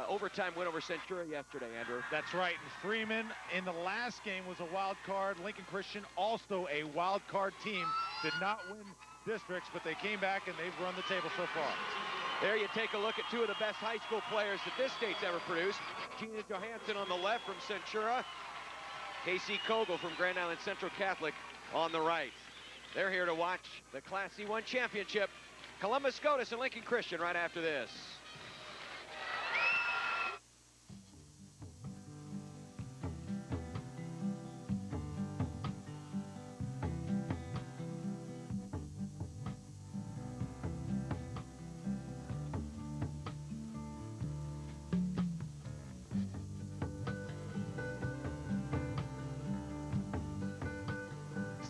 overtime win over Centura yesterday, Andrew. That's right. And Freeman in the last game was a wild card. Lincoln Christian also a wild card team. Did not win districts, but they came back and they've run the table so far. There you take a look at two of the best high school players that this state's ever produced. Gina Johansson on the left from Centura. Casey Kogel from Grand Island Central Catholic on the right. They're here to watch the Class C1 championship. Columbus Scotus and Lincoln Christian right after this.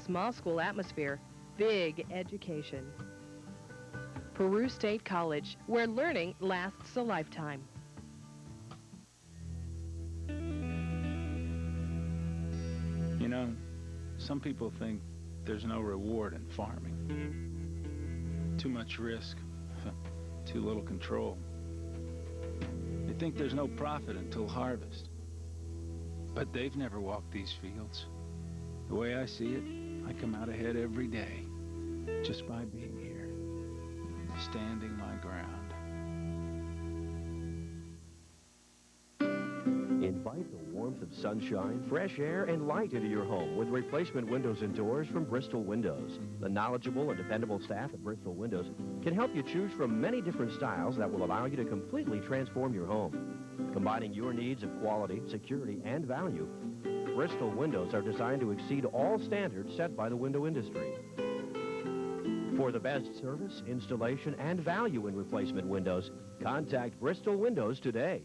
Small school atmosphere, big education. Peru State College, where learning lasts a lifetime. You know, some people think there's no reward in farming. Too much risk, too little control. They think there's no profit until harvest. But they've never walked these fields. The way I see it, I come out ahead every day just by being here, standing my ground. Invite the warmth of sunshine, fresh air, and light into your home with replacement windows and doors from Bristol Windows. The knowledgeable and dependable staff at Bristol Windows can help you choose from many different styles that will allow you to completely transform your home. Combining your needs of quality, security, and value, Bristol Windows are designed to exceed all standards set by the window industry. For the best service, installation, and value in replacement windows, contact Bristol Windows today.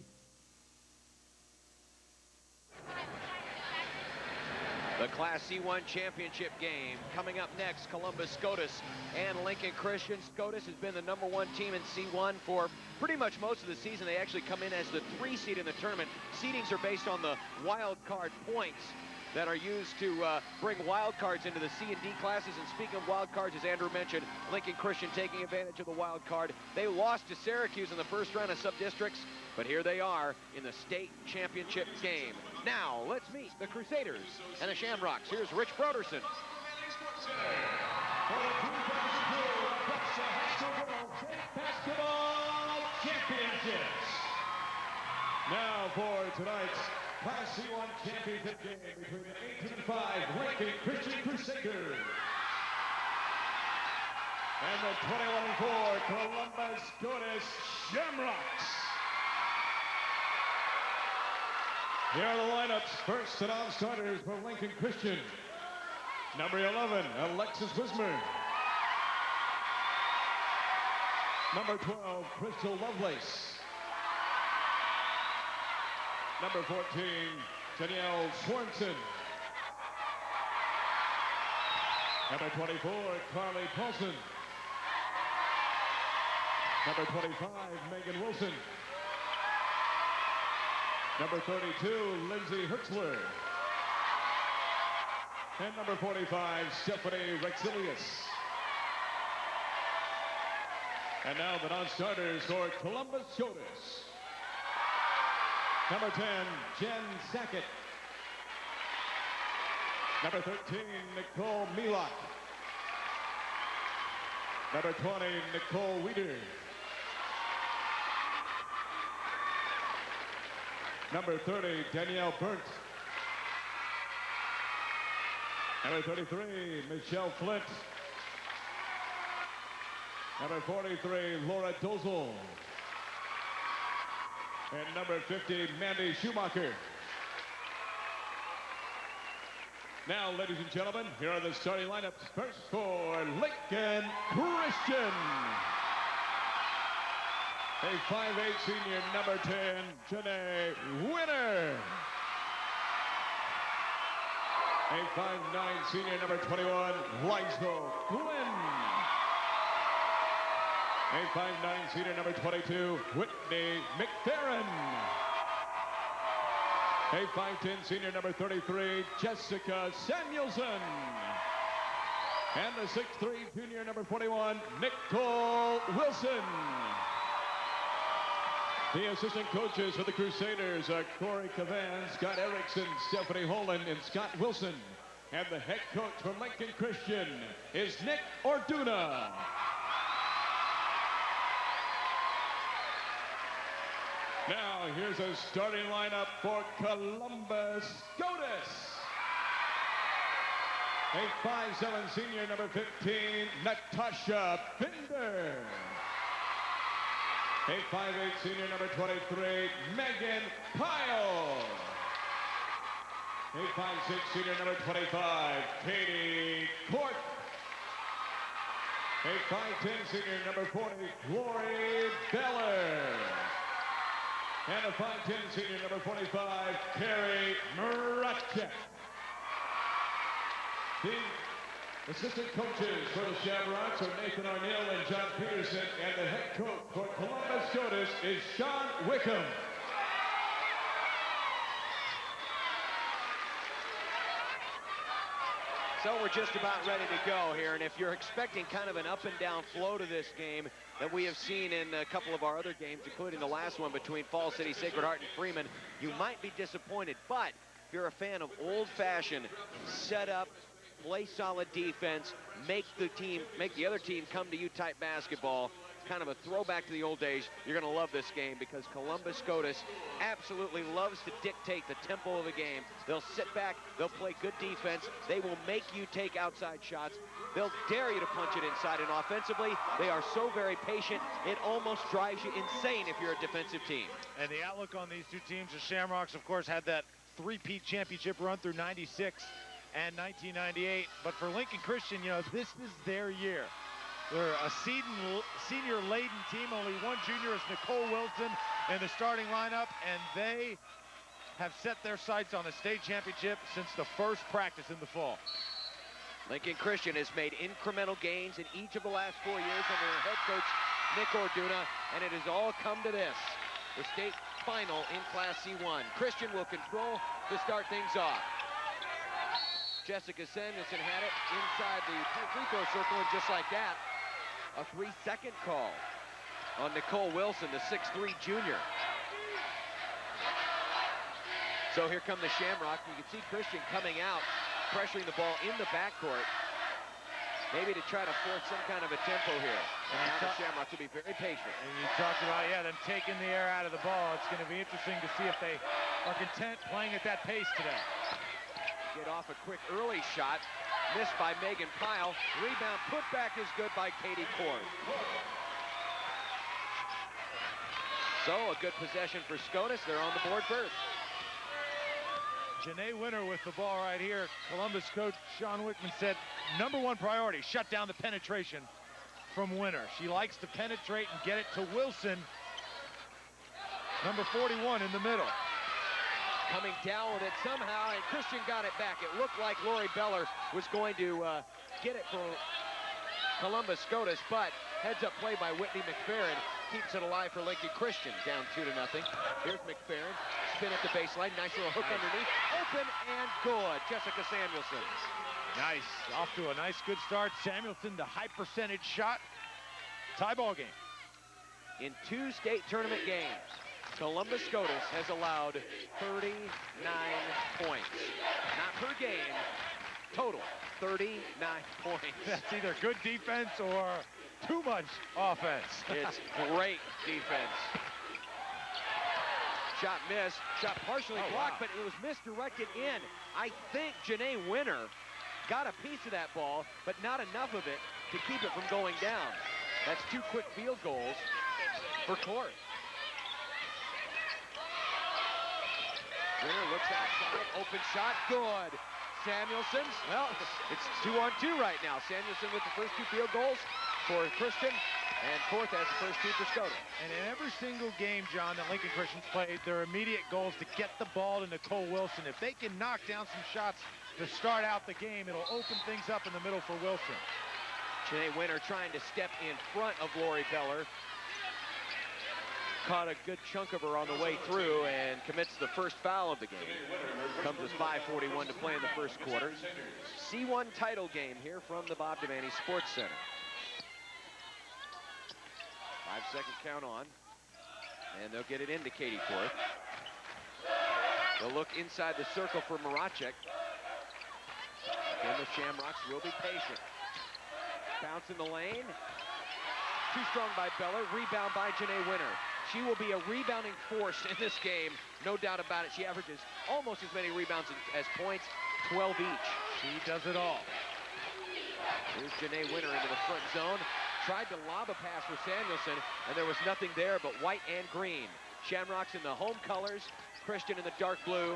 The Class C1 championship game coming up next. Columbus Scotus and Lincoln Christian. Scotus has been the #1 team in C1 for pretty much most of the season. They actually come in as the 3 seed in the tournament. Seedings are based on the wild card points that are used to bring wild cards into the C and D classes. And speaking of wild cards, as Andrew mentioned, Lincoln Christian taking advantage of the wild card. They lost to Syracuse in the first round of sub-districts, but here they are in the state championship game. Now, let's meet the Crusaders and the Shamrocks. Here's Rich Broderson. Basketball Championships. Now for tonight's Class C1 championship game between the 18-5 Lincoln Christian Crusaders and the 21-4 Columbus Scotus Shamrocks. Here are the lineups. First and on starters for Lincoln Christian. Number 11, Alexis Wismer. Number 12, Crystal Lovelace. Number 14, Danielle Swanson. Number 24, Carly Paulson. Number 25, Megan Wilson. Number 32, Lindsay Hertzler. And number 45, Stephanie Rexilius. And now the non-starters for Columbus Scotus. Number 10, Jen Sackett. Number 13, Nicole Milok. Number 20, Nicole Weeder. Number 30, Danielle Burnt. Number 33, Michelle Flint. Number 43, Laura Dozel. And number 50, Mandy Schumacher. Now, ladies and gentlemen, here are the starting lineups. First for Lincoln Christian. A 5'8" senior, number 10, Janae Winner. A 5'9" senior, number 21, Liesel Glenn. A 5'9" senior, number 22, Whitney McFerrin. A 5'10" senior, number 33, Jessica Samuelson. And the 6'3" junior, number 41, Nicole Wilson. The assistant coaches for the Crusaders are Corey Cavan, Scott Erickson, Stephanie Holland, and Scott Wilson. And the head coach for Lincoln Christian is Nick Orduna. Now, here's a starting lineup for Columbus Scotus. A 5'7" senior, number 15, Natasha Binder. A 5'8" senior, number 23, Megan Pyle. A 5'6" senior, number 25, Katie Court. A 5'10" senior, number 40, Lori Beller. And a 5'10" senior, number 45, Carrie Murachek. The assistant coaches for the Shamrocks are Nathan Arnell and John Peterson, and the head coach for Columbus Scotus is Sean Wickham. So we're just about ready to go here, and if you're expecting kind of an up and down flow to this game that we have seen in a couple of our other games, including the last one between Falls City, Sacred Heart, and Freeman, you might be disappointed. But if you're a fan of old-fashioned setup, play solid defense, make the other team come to you type basketball, kind of a throwback to the old days, you're going to love this game because Columbus Scotus absolutely loves to dictate the tempo of a game. They'll sit back, they'll play good defense, they will make you take outside shots, they'll dare you to punch it inside, and offensively, they are so very patient, it almost drives you insane if you're a defensive team. And the outlook on these two teams, the Shamrocks, of course, had that three-peat championship run through 96 and 1998, but for Lincoln Christian, you know, this is their year. They're a senior-laden team. Only one junior is Nicole Wilson in the starting lineup, and they have set their sights on a state championship since the first practice in the fall. Lincoln Christian has made incremental gains in each of the last 4 years under their head coach, Nick Orduna, and it has all come to this, the state final in Class C1. Christian will control to start things off. Jessica Samuelson had it inside the free throw circle, and just like that, a 3-second call on Nicole Wilson, the 6'3" junior. So here come the Shamrock. You can see Christian coming out, pressuring the ball in the backcourt, maybe to try to force some kind of a tempo here. And now the Shamrocks will be very patient. And you talked about, yeah, them taking the air out of the ball. It's going to be interesting to see if they are content playing at that pace today. Get off a quick early shot, missed by Megan Pyle. Rebound put back is good by Katie Court. So a good possession for Scotus. They're on the board first. Janae Winter with the ball right here. Columbus coach Sean Wickman said, #1 priority, shut down the penetration from Winter. She likes to penetrate and get it to Wilson. Number 41 in the middle. Coming down with it somehow, and Christian got it back. It looked like Lori Beller was going to get it for Columbus Scotus, but heads-up play by Whitney McFerrin keeps it alive for Lincoln Christian, down 2-0. Here's McFerrin, spin at the baseline, nice little hook underneath, open and good. Jessica Samuelson. Nice, off to a nice good start. Samuelson, the high percentage shot. Tie ball game. In 2 state tournament games, Columbus Scotus has allowed 39 points. Not per game, total 39 points. That's either good defense or too much offense. It's great defense. Shot missed, shot partially blocked, but it was misdirected in. I think Janae Winter got a piece of that ball, but not enough of it to keep it from going down. That's 2 quick field goals for Court. Winter looks outside, open shot, good. Samuelson, well, it's 2-on-2 right now. Samuelson with the first 2 field goals for Christian, and Fourth has the first 2 for Scotus. And in every single game, John, that Lincoln Christian's played, their immediate goal is to get the ball to Nicole Wilson. If they can knock down some shots to start out the game, it'll open things up in the middle for Wilson. Janae Winter trying to step in front of Lori Beller. Caught a good chunk of her on the way through and commits the first foul of the game. Comes with 5:41 to play in the first quarter. C1 title game here from the Bob Devaney Sports Center. 5-second count on. And they'll get it into Katie Forth. They'll look inside the circle for Maracek. Again, the Shamrocks will be patient. Bounce in the lane. Too strong by Beller. Rebound by Janae Winter. She will be a rebounding force in this game, no doubt about it. She averages almost as many rebounds as points, 12 each. She does it all. Here's Janae Winter into the front zone. Tried to lob a pass for Samuelson, and there was nothing there but white and green. Shamrocks in the home colors, Christian in the dark blue.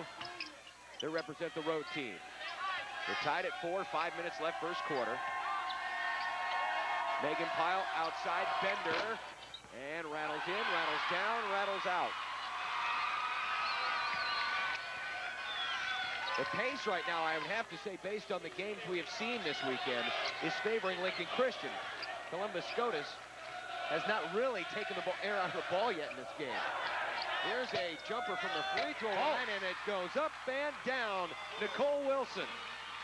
They represent the road team. They're tied at 4, 5 minutes left first quarter. Megan Pyle outside, Bender, and rattles in, rattles down, rattles out. The pace right now, I would have to say, based on the games we have seen this weekend, is favoring Lincoln Christian. Columbus Scotus has not really taken the air out of the ball yet in this game. Here's a jumper from the free throw line, and it goes up and down. Nicole Wilson.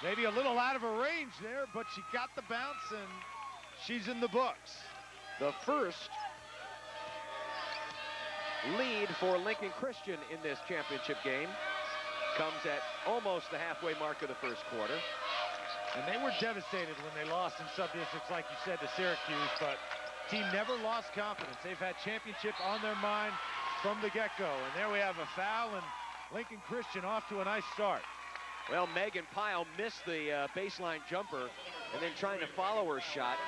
Maybe a little out of her range there, but she got the bounce, and she's in the books. The first lead for Lincoln Christian in this championship game comes at almost the halfway mark of the first quarter. And they were devastated when they lost in sub-districts, like you said, to Syracuse, but team never lost confidence. They've had championship on their mind from the get-go. And there we have a foul, and Lincoln Christian off to a nice start. Well, Megan Pyle missed the baseline jumper and then trying to follow her shot.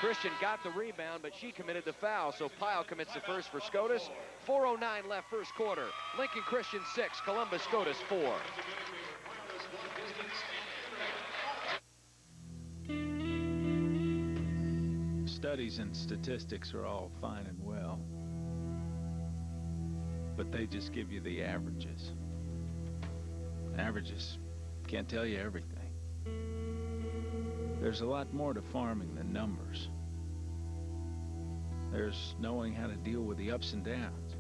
Christian got the rebound, but she committed the foul, so Pyle commits the first for Scotus. 4:09 left first quarter. Lincoln Christian 6, Columbus Scotus 4. Studies and statistics are all fine and well, but they just give you the averages. Averages can't tell you everything. There's a lot more to farming than numbers. There's knowing how to deal with the ups and downs,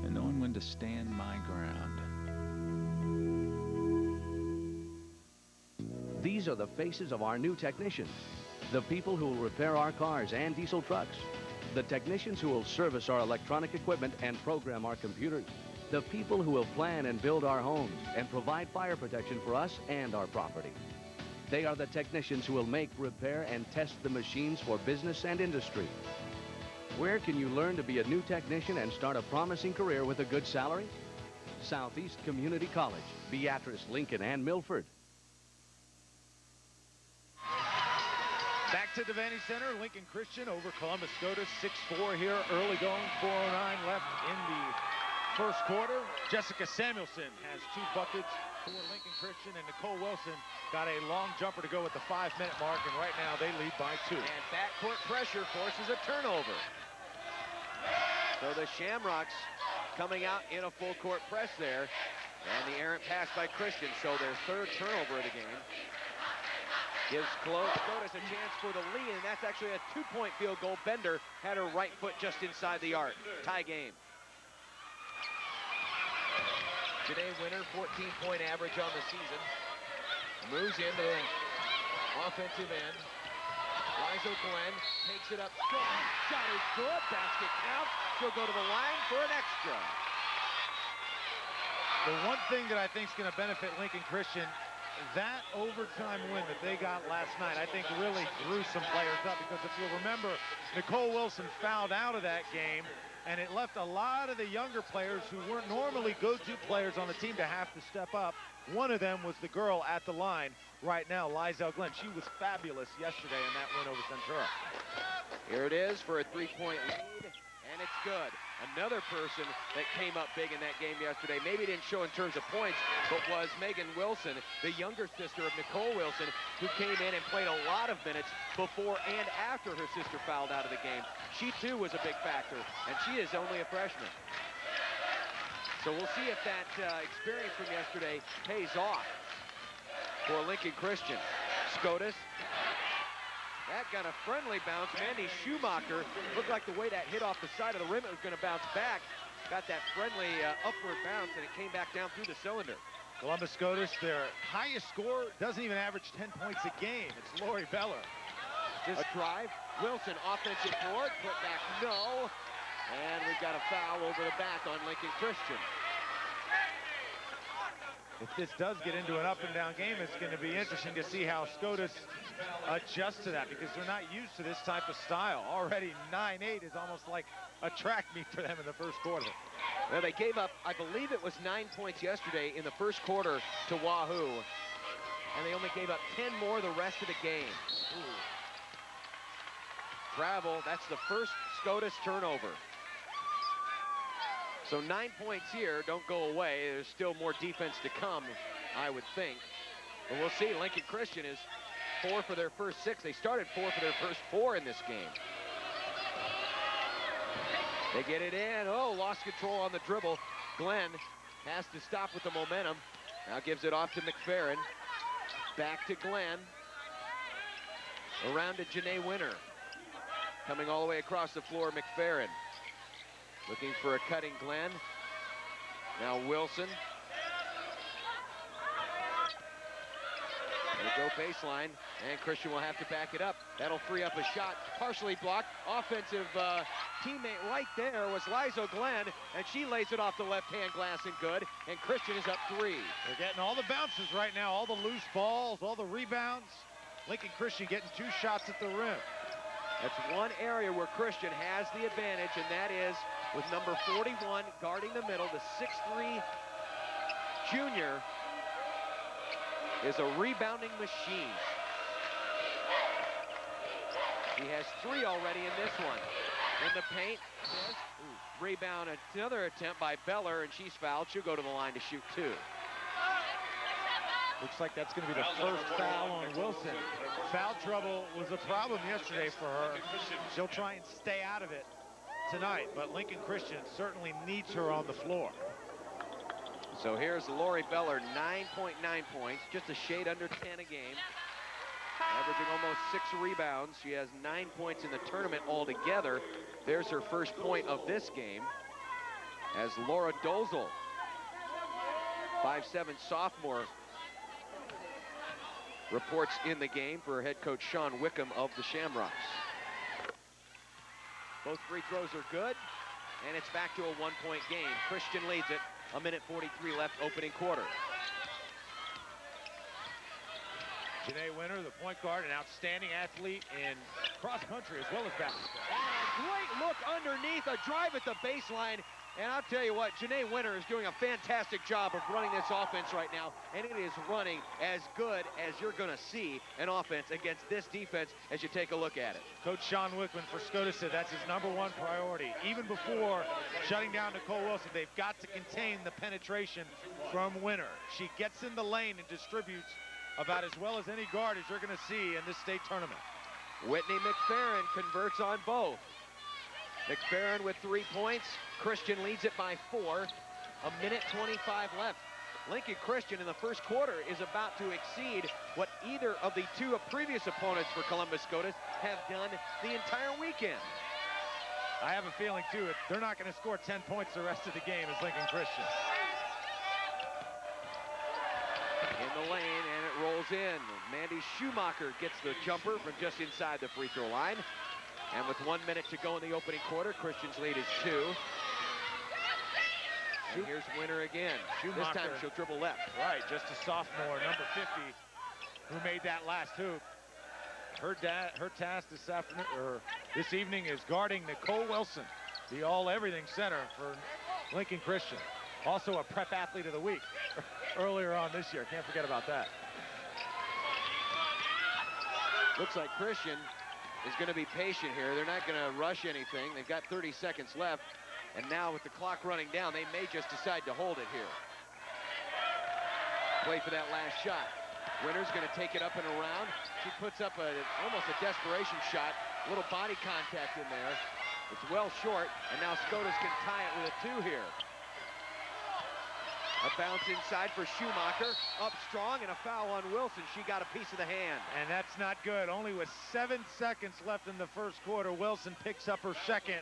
and knowing when to stand my ground. These are the faces of our new technicians, the people who will repair our cars and diesel trucks, the technicians who will service our electronic equipment and program our computers, the people who will plan and build our homes and provide fire protection for us and our property. They are the technicians who will make, repair, and test the machines for business and industry. Where can you learn to be a new technician and start a promising career with a good salary? Southeast Community College, Beatrice, Lincoln, and Milford. Back to Devaney Center, Lincoln Christian over Columbus Scotus, 6-4 here, early going, 4:09 left in the first quarter. Jessica Samuelson has 2 buckets for Lincoln Christian, and Nicole Wilson got a long jumper to go at the 5-minute mark, and right now they lead by 2. And backcourt pressure forces a turnover. So the Shamrocks coming out in a full court press there, and the errant pass by Christian, so their 3rd turnover of the game. Gives Scotus a chance for the lead, and that's actually a 2-point field goal. Bender had her right foot just inside the arc. Tie game. Janae Winter, 14-point average on the season. Moves into the offensive end. Liza Glenn takes it up strong. Shot is good. Basket counts. She'll go to the line for an extra. The one thing that I think is going to benefit Lincoln Christian, that overtime win that they got last night, I think really drew some players up, because if you'll remember, Nicole Wilson fouled out of that game, and it left a lot of the younger players who weren't normally go-to players on the team to have to step up. One of them was the girl at the line right now, Liza Glenn. She was fabulous yesterday in that win over Centura. Here it is for a 3-point lead, and it's good. Another person that came up big in that game yesterday, maybe didn't show in terms of points, but was Megan Wilson, the younger sister of Nicole Wilson, who came in and played a lot of minutes before and after her sister fouled out of the game. She too was a big factor, and she is only a freshman. So we'll see if that experience from yesterday pays off for Lincoln Christian. Scotus. That got a friendly bounce. Mandy Schumacher looked like the way that hit off the side of the rim, it was going to bounce back. Got that friendly upward bounce, and it came back down through the cylinder. Columbus Scotus, their highest score, doesn't even average 10 points a game. It's Lori Beller. Just a drive. Wilson, offensive board, put back, no. And we've got a foul over the back on Lincoln Christian. If this does get into an up and down game, it's going to be interesting to see how Scotus adjusts to that, because they're not used to this type of style. Already 9-8 is almost like a track meet for them in the first quarter. Well, they gave up, I believe it was 9 points yesterday in the first quarter to Wahoo, and they only gave up 10 more the rest of the game. Ooh. Travel, that's the first Scotus turnover. So 9 points here don't go away. There's still more defense to come, I would think. But we'll see. Lincoln Christian is 4 for their first 6. They started 4 for their first 4 in this game. They get it in. Oh, lost control on the dribble. Glenn has to stop with the momentum. Now gives it off to McFerrin. Back to Glenn. Around to Janae Winter. Coming all the way across the floor, McFerrin. Looking for a cutting Glenn. Now Wilson. They go baseline, and Christian will have to back it up. That'll free up a shot, partially blocked. Offensive teammate right there was Liza Glenn, and she lays it off the left-hand glass and good, and Christian is up 3. They're getting all the bounces right now, all the loose balls, all the rebounds. Lincoln Christian getting 2 shots at the rim. That's one area where Christian has the advantage, and that is with number 41 guarding the middle. The 6'3" junior is a rebounding machine. He has 3 already in this one. In the paint, rebound, another attempt by Beller, and she's fouled. She'll go to the line to shoot 2. Looks like that's going to be the first foul on Wilson. Foul trouble was a problem yesterday for her. She'll try and stay out of it tonight, but Lincoln Christian certainly needs her on the floor. So here's Lori Beller, 9.9 points, just a shade under 10 a game. Averaging almost 6 rebounds. She has 9 points in the tournament altogether. There's her first point of this game as Laura Dozel, 5'7" sophomore, reports in the game for head coach Sean Wickham of the Shamrocks. Both free throws are good, and it's back to a 1-point game. Christian leads it, 1:43 left, opening quarter. Janae Winter, the point guard, an outstanding athlete in cross country as well as basketball. And a great look underneath, a drive at the baseline. And I'll tell you what, Janae Winter is doing a fantastic job of running this offense right now, and it is running as good as you're going to see an offense against this defense as you take a look at it. Coach Sean Wickman for Scotus said that's his #1 priority. Even before shutting down Nicole Wilson, they've got to contain the penetration from Winter. She gets in the lane and distributes about as well as any guard as you're going to see in this state tournament. Whitney McFerrin converts on both. McFerrin with 3 points. Christian leads it by 4. 1:25 left. Lincoln Christian in the first quarter is about to exceed what either of the 2 previous opponents for Columbus Scotus have done the entire weekend. I have a feeling, too, they're not going to score 10 points the rest of the game as Lincoln Christian. In the lane, and it rolls in. Mandy Schumacher gets the jumper from just inside the free throw line. And with 1 minute to go in the opening quarter, Christian's lead is 2. And here's Winter again. Schumacher, this time she'll dribble left. Right, just a sophomore, number 50, who made that last hoop. Her task this evening is guarding Nicole Wilson, the all-everything center for Lincoln Christian. Also a prep athlete of the week earlier on this year. Can't forget about that. Looks like Christian is going to be patient here. They're not going to rush anything. They've got 30 seconds left. And now with the clock running down, they may just decide to hold it here. Play for that last shot. Winter's going to take it up and around. She puts up almost a desperation shot. A little body contact in there. It's well short, and now Scotus can tie it with a 2 here. A bounce inside for Schumacher, up strong, and a foul on Wilson. She got a piece of the hand. And that's not good. Only with 7 seconds left in the first quarter, Wilson picks up her second.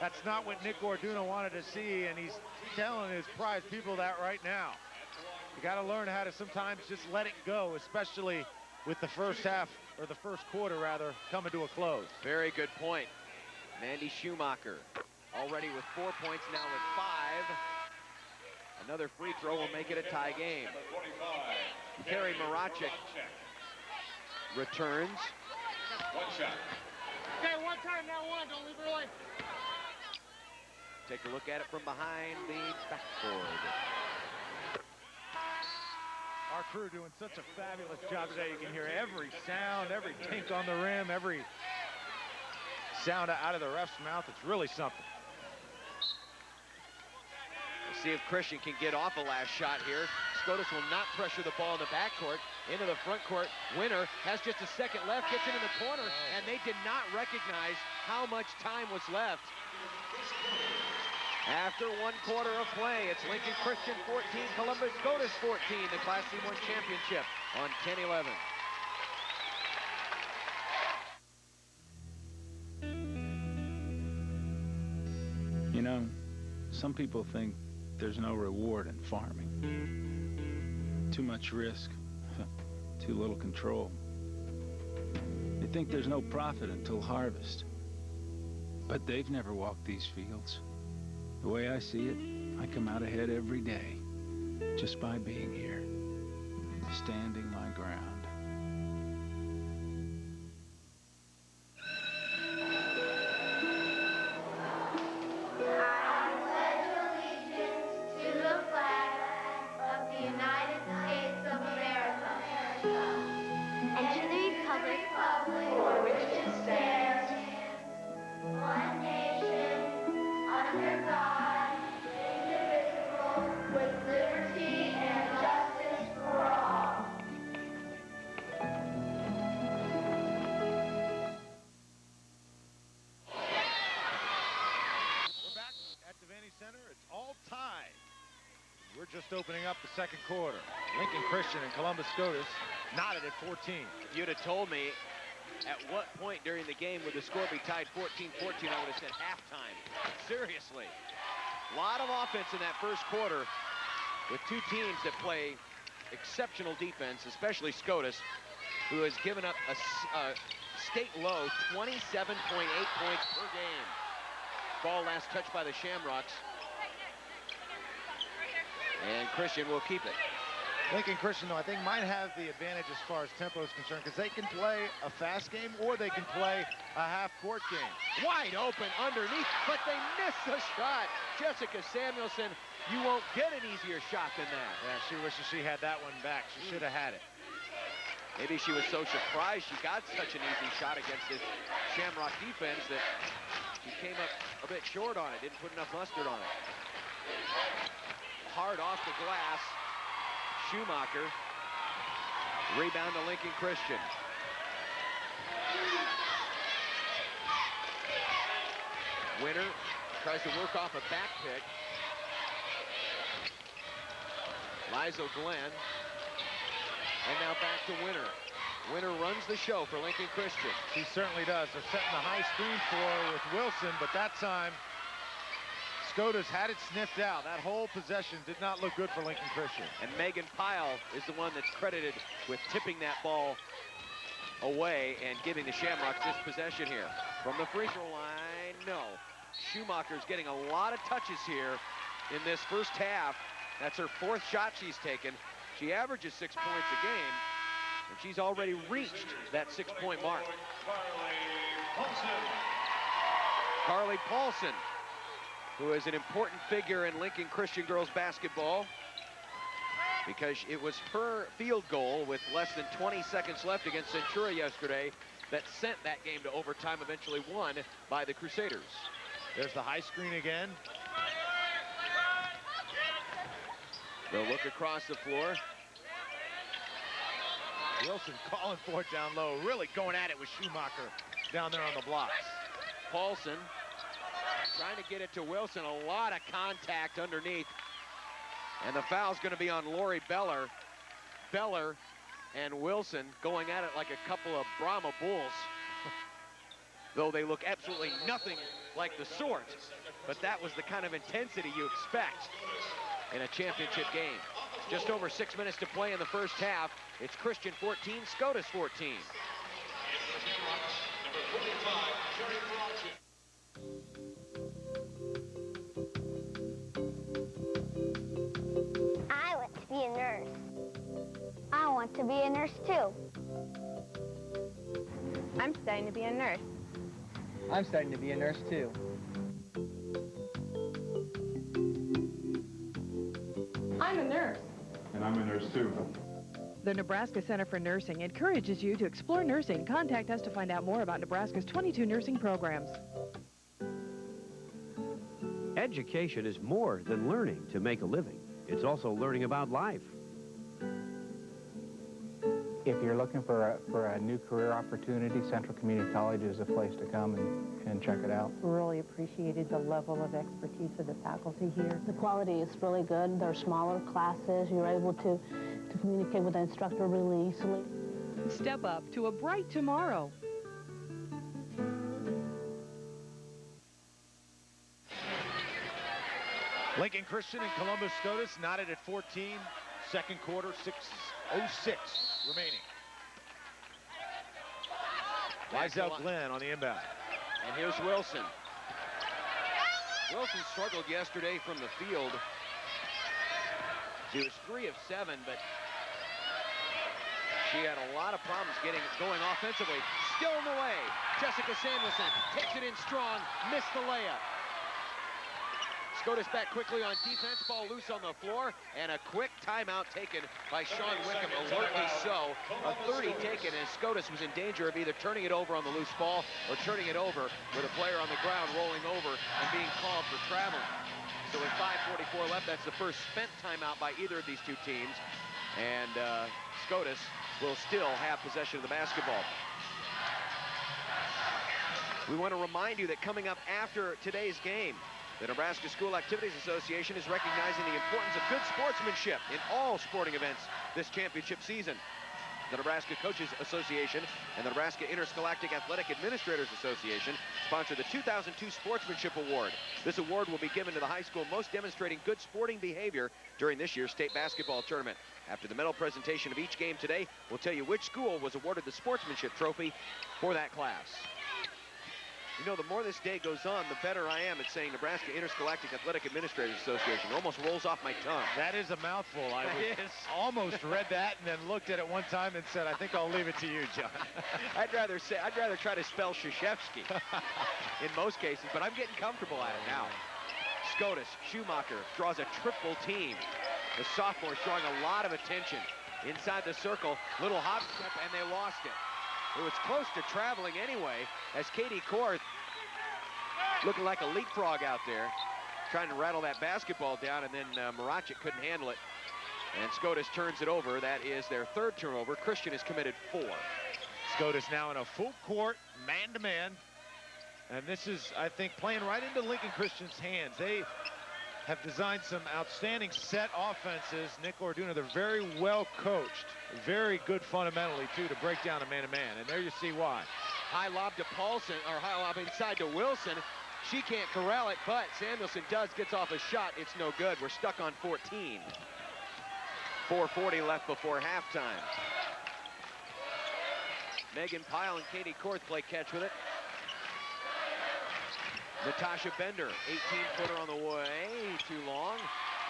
That's not what Nick Orduno wanted to see, and he's telling his prize people that right now. You got to learn how to sometimes just let it go, especially with the first half, or the first quarter rather, coming to a close. Very good point. Mandy Schumacher already with 4 points, now with 5. Another free throw will make it a tie game. Carrie Marachik returns. One shot. Okay, one time, now one. Don't leave early. Take a look at it from behind the backboard. Our crew doing such a fabulous job today. You can hear every sound, every tink on the rim, every sound out of the ref's mouth. It's really something. We'll see if Christian can get off a last shot here. Scotus will not pressure the ball in the backcourt. Into the front court. Winner has just a second left, gets it in the corner, and they did not recognize how much time was left. After 1 quarter of play, it's Lincoln Christian 14, Columbus Scotus 14, the Class C1 championship on 10-11. You know, some people think there's no reward in farming. Too much risk, too little control. They think there's no profit until harvest. But they've never walked these fields. The way I see it, I come out ahead every day just by being here, standing my ground. Just opening up the second quarter. Lincoln Christian and Columbus Scotus knotted at 14. If you'd have told me at what point during the game would the score be tied 14-14, I would have said halftime. Seriously. A lot of offense in that first quarter with two teams that play exceptional defense, especially Scotus, who has given up a state low 27.8 points per game. Ball last touched by the Shamrocks. And Christian will keep it. Lincoln Christian, though, I think might have the advantage as far as tempo is concerned because they can play a fast game or they can play a half-court game. Wide open underneath, but they miss the shot. Jessica Samuelson, you won't get an easier shot than that. Yeah, she wishes she had that one back. She should have had it. Maybe she was so surprised she got such an easy shot against this Shamrock defense that she came up a bit short on it, didn't put enough mustard on it. Hard off the glass. Schumacher. Rebound to Lincoln Christian. Winner tries to work off a back pick. Liza Glenn. And now back to Winner. Winner runs the show for Lincoln Christian. She certainly does. They're setting the high screen for her with Wilson, but that time Scotus had it sniffed out. That whole possession did not look good for Lincoln Christian. And Megan Pyle is the one that's credited with tipping that ball away and giving the Shamrocks this possession here. From the free throw line, no. Schumacher's getting a lot of touches here in this first half. That's her fourth shot she's taken. She averages 6 points a game, and she's already reached that 6-point mark. Carly Paulson, who is an important figure in Lincoln Christian girls basketball because it was her field goal with less than 20 seconds left against Centura yesterday that sent that game to overtime, eventually won by the Crusaders. There's the high screen again. They'll look across the floor. Wilson calling for it down low, really going at it with Schumacher down there on the blocks. Paulson trying to get it to Wilson, a lot of contact underneath. And the foul's going to be on Lori Beller. Beller and Wilson going at it like a couple of Brahma bulls. Though they look absolutely nothing like the sort. But that was the kind of intensity you expect in a championship game. Just over 6 minutes to play in the first half. It's Christian 14, Scotus 14. to be a nurse too. I'm studying to be a nurse. I'm studying to be a nurse too. I'm a nurse. And I'm a nurse too. The Nebraska Center for Nursing encourages you to explore nursing. Contact us to find out more about Nebraska's 22 nursing programs. Education is more than learning to make a living. It's also learning about life. If you're looking for a new career opportunity, Central Community College is a place to come and check it out. Really appreciated the level of expertise of the faculty here. The quality is really good. They're smaller classes. You're able to communicate with the instructor really easily. Step up to a bright tomorrow. Lincoln Christian and Columbus Scotus knotted at 14. Second quarter, 6:06 remaining. Lizelle Glenn on the inbound. And here's Wilson. Wilson struggled yesterday from the field. She was 3 of 7, but she had a lot of problems getting it going offensively. Still in the way. Jessica Samuelson takes it in strong, missed the layup. Scotus back quickly on defense, ball loose on the floor, and a quick timeout taken by Sean Wickham, alertly so. A 30 taken, and Scotus was in danger of either turning it over on the loose ball or turning it over with a player on the ground rolling over and being called for traveling. So with 5:44 left, that's the first spent timeout by either of these two teams, and Scotus will still have possession of the basketball. We want to remind you that coming up after today's game, the Nebraska School Activities Association is recognizing the importance of good sportsmanship in all sporting events this championship season. The Nebraska Coaches Association and the Nebraska Interscholastic Athletic Administrators Association sponsor the 2002 Sportsmanship Award. This award will be given to the high school most demonstrating good sporting behavior during this year's state basketball tournament. After the medal presentation of each game today, we'll tell you which school was awarded the sportsmanship trophy for that class. You know, the more this day goes on, the better I am at saying Nebraska Interscholastic Athletic Administrators Association. It almost rolls off my tongue. That is a mouthful. I almost read that and then looked at it one time and said, I think I'll leave it to you, John. I'd rather try to spell Krzyzewski in most cases, but I'm getting comfortable at it now. Scotus, Schumacher draws a triple team. The sophomores drawing a lot of attention. Inside the circle, little hop step, and they lost it. It was close to traveling anyway, as Katie Korth, looking like a leapfrog out there, trying to rattle that basketball down, and then Marachik couldn't handle it. And Scotus turns it over. That is their third turnover. Christian has committed 4. Scotus now in a full court, man-to-man. And this is, I think, playing right into Lincoln Christian's hands. They have designed some outstanding set offenses. Nick Orduna, they're very well coached. Very good fundamentally, too, to break down a man-to-man. And there you see why. High lob to Paulson, or high lob inside to Wilson. She can't corral it, but Samuelson gets off a shot. It's no good. We're stuck on 14. 4:40 left before halftime. Megan Pyle and Katie Korth play catch with it. Natasha Bender, 18-footer on the way, too long.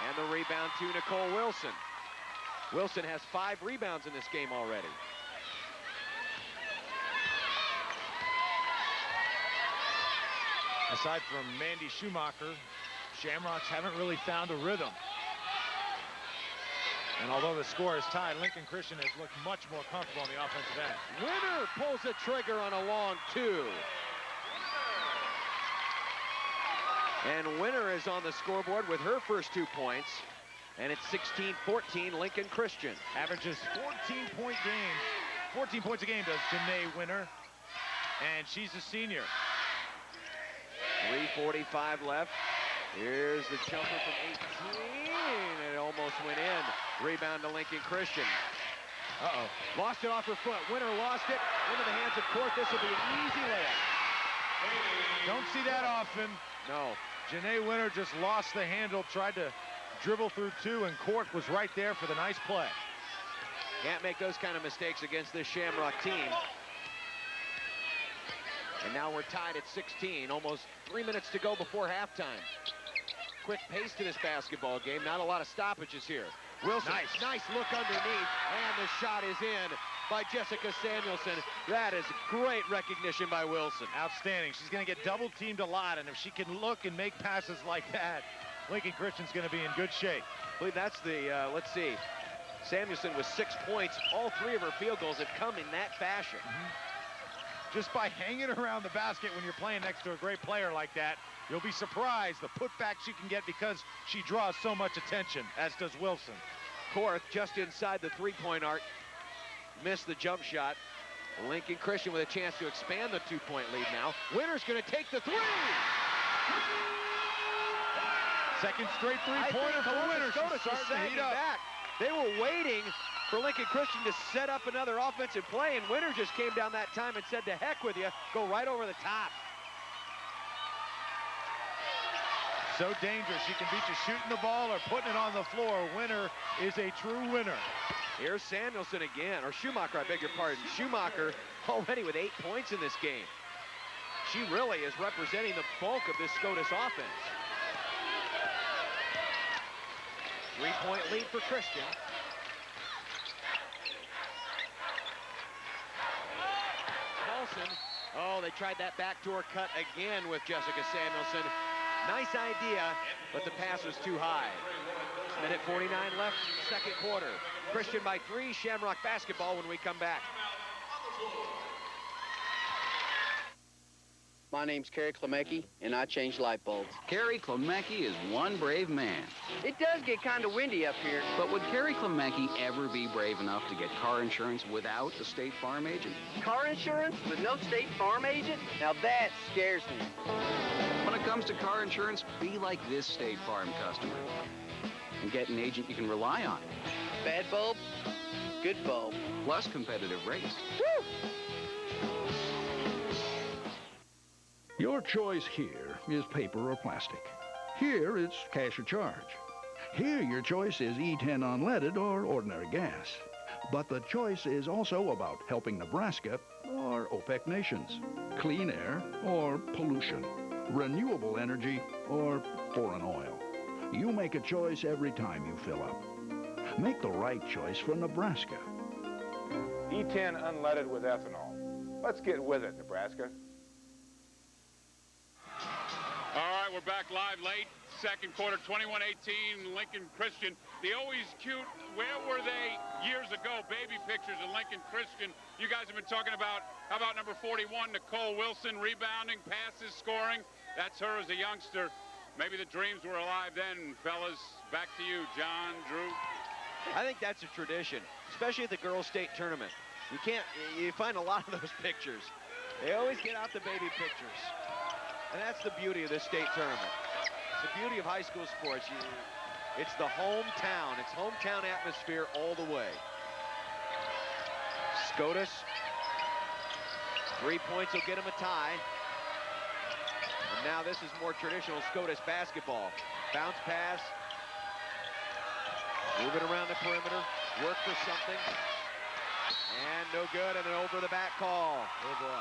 And the rebound to Nicole Wilson. Wilson has 5 rebounds in this game already. Aside from Mandy Schumacher, Shamrocks haven't really found a rhythm. And although the score is tied, Lincoln Christian has looked much more comfortable on the offensive end. Winner pulls the trigger on a long 2. And Winner is on the scoreboard with her first 2 points. And it's 16-14 Lincoln Christian. Averages 14 points a game does Janae Winner. And she's a senior. 3:45 left. Here's the jumper from 18. And it almost went in. Rebound to Lincoln Christian. Uh-oh. Lost it off her foot. Winner lost it into the hands of Korth. This will be an easy layup. Don't see that often. No. Janae Winner just lost the handle, tried to dribble through 2, and Korth was right there for the nice play. Can't make those kind of mistakes against this Shamrock team. And now we're tied at 16, almost 3 minutes to go before halftime. Quick pace to this basketball game, not a lot of stoppages here. Wilson, nice look underneath, and the shot is in by Jessica Samuelson. That is great recognition by Wilson. Outstanding. She's going to get double teamed a lot, and if she can look and make passes like that, Lincoln Christian's going to be in good shape. I believe that's the, let's see, Samuelson with 6 points. All 3 of her field goals have come in that fashion. Just by hanging around the basket when you're playing next to a great player like that, you'll be surprised the putback she can get because she draws so much attention, as does Wilson. Korth just inside the 3-point arc. Missed the jump shot. Lincoln Christian with a chance to expand the 2-point lead now. Winner's going to take the 3. Second straight three-pointer for Winner. Scotus was sagging back. They were waiting for Lincoln Christian to set up another offensive play, and Winner just came down that time and said, to heck with you, go right over the top. So dangerous. She can beat you shooting the ball or putting it on the floor. Winner is a true winner. Here's Samuelson again, or Schumacher, I beg your pardon. Schumacher already with 8 points in this game. She really is representing the bulk of this Scotus offense. 3-point lead for Christian. Paulson, oh, they tried that backdoor cut again with Jessica Samuelson. Nice idea, but the pass was too high. Minute 49 left, second quarter. Christian by 3, Shamrock basketball when we come back. My name's Kerry Klemecki, and I change light bulbs. Kerry Klemecki is one brave man. It does get kind of windy up here. But would Kerry Klemecki ever be brave enough to get car insurance without a State Farm agent? Car insurance with no State Farm agent? Now that scares me. When it comes to car insurance, be like this State Farm customer and get an agent you can rely on. Bad bulb, good bulb. Plus competitive rates. Woo! Your choice here is paper or plastic. Here it's cash or charge. Here your choice is E10 unleaded or ordinary gas. But the choice is also about helping Nebraska or OPEC nations, clean air or pollution, renewable energy or foreign oil. You make a choice every time you fill up. Make the right choice for Nebraska. E10 unleaded with ethanol. Let's get with it, Nebraska. All right, we're back live late. Second quarter, 21-18, Lincoln Christian. The always cute, where were they years ago? Baby pictures of Lincoln Christian. You guys have been talking about, how about number 41, Nicole Wilson, rebounding, passes, scoring. That's her as a youngster. Maybe the dreams were alive then, fellas. Back to you, John, Drew. I think that's a tradition, especially at the girls' state tournament. You find a lot of those pictures. They always get out the baby pictures. And that's the beauty of this state tournament. It's the beauty of high school sports. It's the hometown. It's hometown atmosphere all the way. Scotus. 3 points will get him a tie. And now this is more traditional Scotus basketball. Bounce pass. Moving around the perimeter. Work for something. And no good. And an over the back call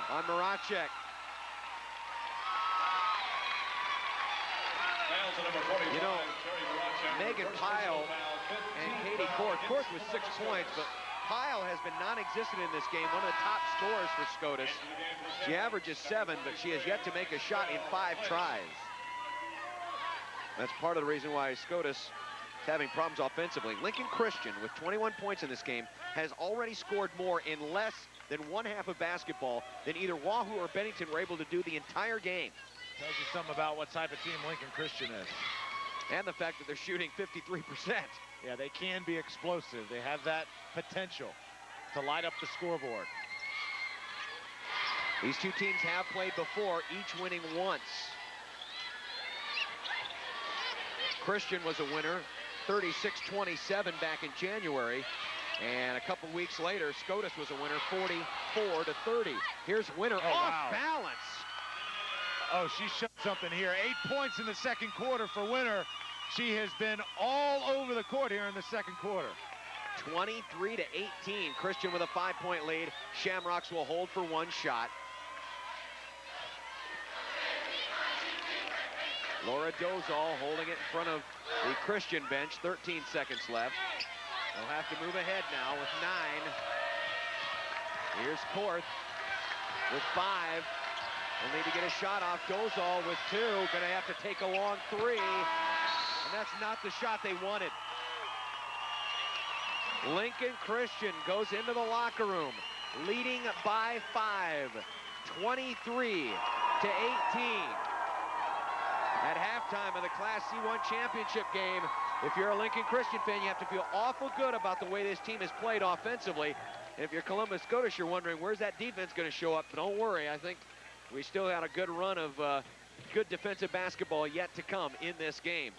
on Maracek. You know, Megan Pyle and Katie Korth. Korth with 6 points, but Pyle has been non-existent in this game, one of the top scorers for Scotus. She averages 7, but she has yet to make a shot in 5 tries. That's part of the reason why Scotus is having problems offensively. Lincoln Christian, with 21 points in this game, has already scored more in less than one half of basketball than either Wahoo or Bennington were able to do the entire game. Tells you something about what type of team Lincoln Christian is. And the fact that they're shooting 53%. Yeah, they can be explosive. They have that potential to light up the scoreboard. These two teams have played before, each winning once. Christian was a winner, 36-27 back in January. And a couple weeks later, Scotus was a winner, 44-30. Here's Winner off balance. Oh, she showed something here. 8 points in the second quarter for Winner. She has been all over the court here in the second quarter. 23-18. Christian with a 5-point lead. Shamrocks will hold for one shot. Laura Dozal holding it in front of the Christian bench. 13 seconds left. They'll have to move ahead now with 9. Here's Korth with 5. They'll need to get a shot off. Dozal with 2. Going to have to take a long 3. And that's not the shot they wanted. Lincoln Christian goes into the locker room, leading by 5, 23-18. At halftime of the Class C1 championship game, if you're a Lincoln Christian fan, you have to feel awful good about the way this team has played offensively. And if you're Columbus Scotus, you're wondering, where's that defense going to show up? But don't worry, I think we still got a good run of good defensive basketball yet to come in this game.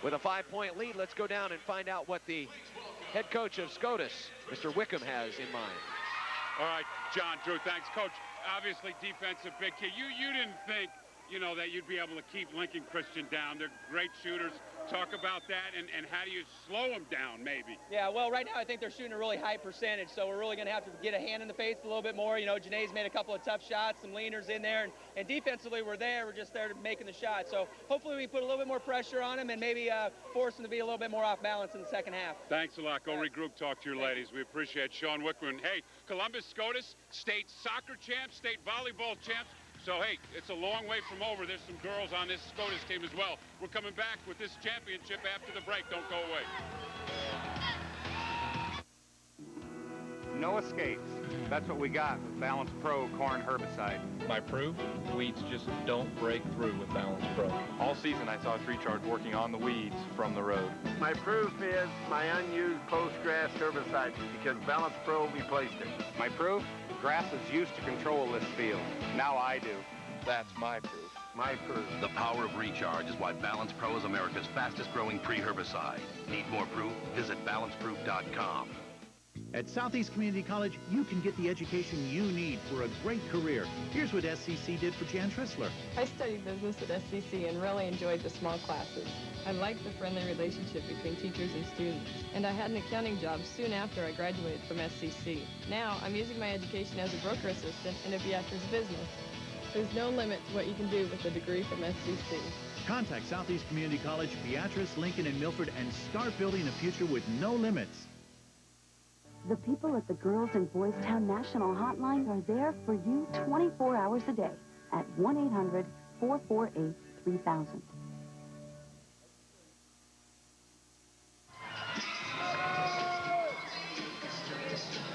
With a 5-point lead, let's go down and find out what the head coach of Scotus, Mr. Wickham, has in mind. All right, John, Drew, thanks. Coach, obviously defensive big key. You didn't think, you know, that you'd be able to keep Lincoln Christian down. They're great shooters. Talk about that, and how do you slow them down, maybe? Yeah, well, right now I think they're shooting a really high percentage, so we're really going to have to get a hand in the face a little bit more. You know, Janae's made a couple of tough shots, some leaners in there, and defensively we're there. We're just there making the shot. So hopefully we put a little bit more pressure on them and maybe force them to be a little bit more off balance in the second half. Thanks a lot. Go regroup, talk to your ladies. We appreciate Sean Wickman. Hey, Columbus Scotus, state soccer champs, state volleyball champs. So, hey, it's a long way from over. There's some girls on this Scotus team as well. We're coming back with this championship after the break. Don't go away. No escapes. That's what we got with Balance Pro corn herbicide. My proof, weeds just don't break through with Balance Pro. All season I saw Tree Charge working on the weeds from the road. My proof is my unused post-grass herbicide because Balance Pro replaced it. My proof? Grass is used to control this field. Now I do. That's my proof. My proof. The power of recharge is why Balance Pro is America's fastest growing pre-herbicide. Need more proof? Visit balanceproof.com. At Southeast Community College, you can get the education you need for a great career. Here's what SCC did for Jan Trissler. I studied business at SCC and really enjoyed the small classes. I liked the friendly relationship between teachers and students. And I had an accounting job soon after I graduated from SCC. Now, I'm using my education as a broker assistant in a Beatrice business. There's no limit to what you can do with a degree from SCC. Contact Southeast Community College, Beatrice, Lincoln, and Milford, and start building a future with no limits. The people at the Girls and Boys Town National Hotline are there for you 24 hours a day at 1-800-448-3000.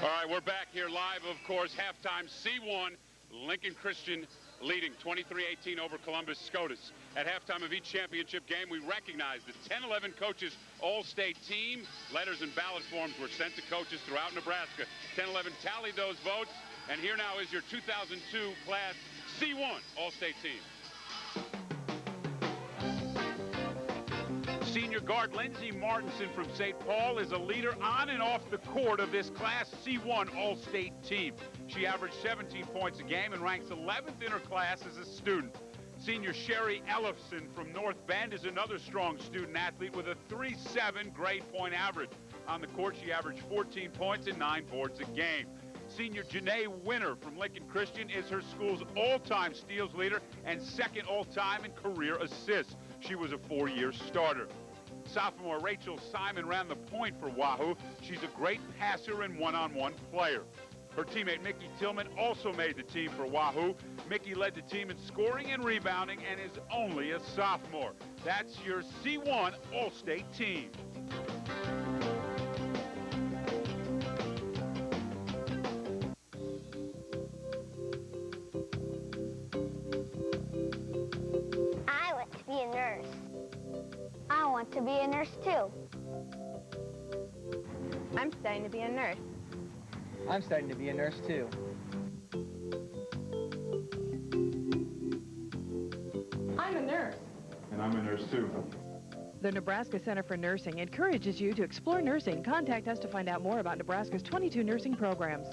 All right, we're back here live, of course, halftime C1, Lincoln Christian leading 23-18 over Columbus Scotus. At halftime of each championship game, we recognize the 10-11 coaches all-state team. Letters and ballot forms were sent to coaches throughout Nebraska. 10-11 tallied those votes, and here now is your 2002 Class C1 all-state team. Senior guard Lindsey Martinson from St. Paul is a leader on and off the court of this Class C1 All-State team. She averaged 17 points a game and ranks 11th in her class as a student. Senior Sherry Ellefson from North Bend is another strong student athlete with a 3.7 grade point average. On the court, she averaged 14 points and 9 boards a game. Senior Janae Winner from Lincoln Christian is her school's all-time steals leader and second all-time in career assists. She was a 4-year starter. Sophomore Rachel Simon ran the point for Wahoo. She's a great passer and one-on-one player. Her teammate Mickey Tillman also made the team for Wahoo. Mickey led the team in scoring and rebounding and is only a sophomore. That's your C1 All-State team. I want to be a nurse. I want to be a nurse too. I'm studying to be a nurse. I'm starting to be a nurse too. I'm a nurse. And I'm a nurse too. The Nebraska Center for Nursing encourages you to explore nursing. Contact us to find out more about Nebraska's 22 nursing programs.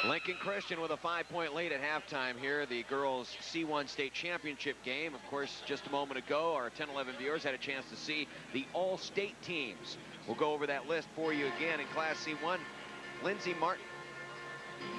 Lincoln Christian with a 5-point lead at halftime here. The girls C1 state championship game. Of course, just a moment ago, our 10-11 viewers had a chance to see the all-state teams. We'll go over that list for you again. In Class C1, Lindsey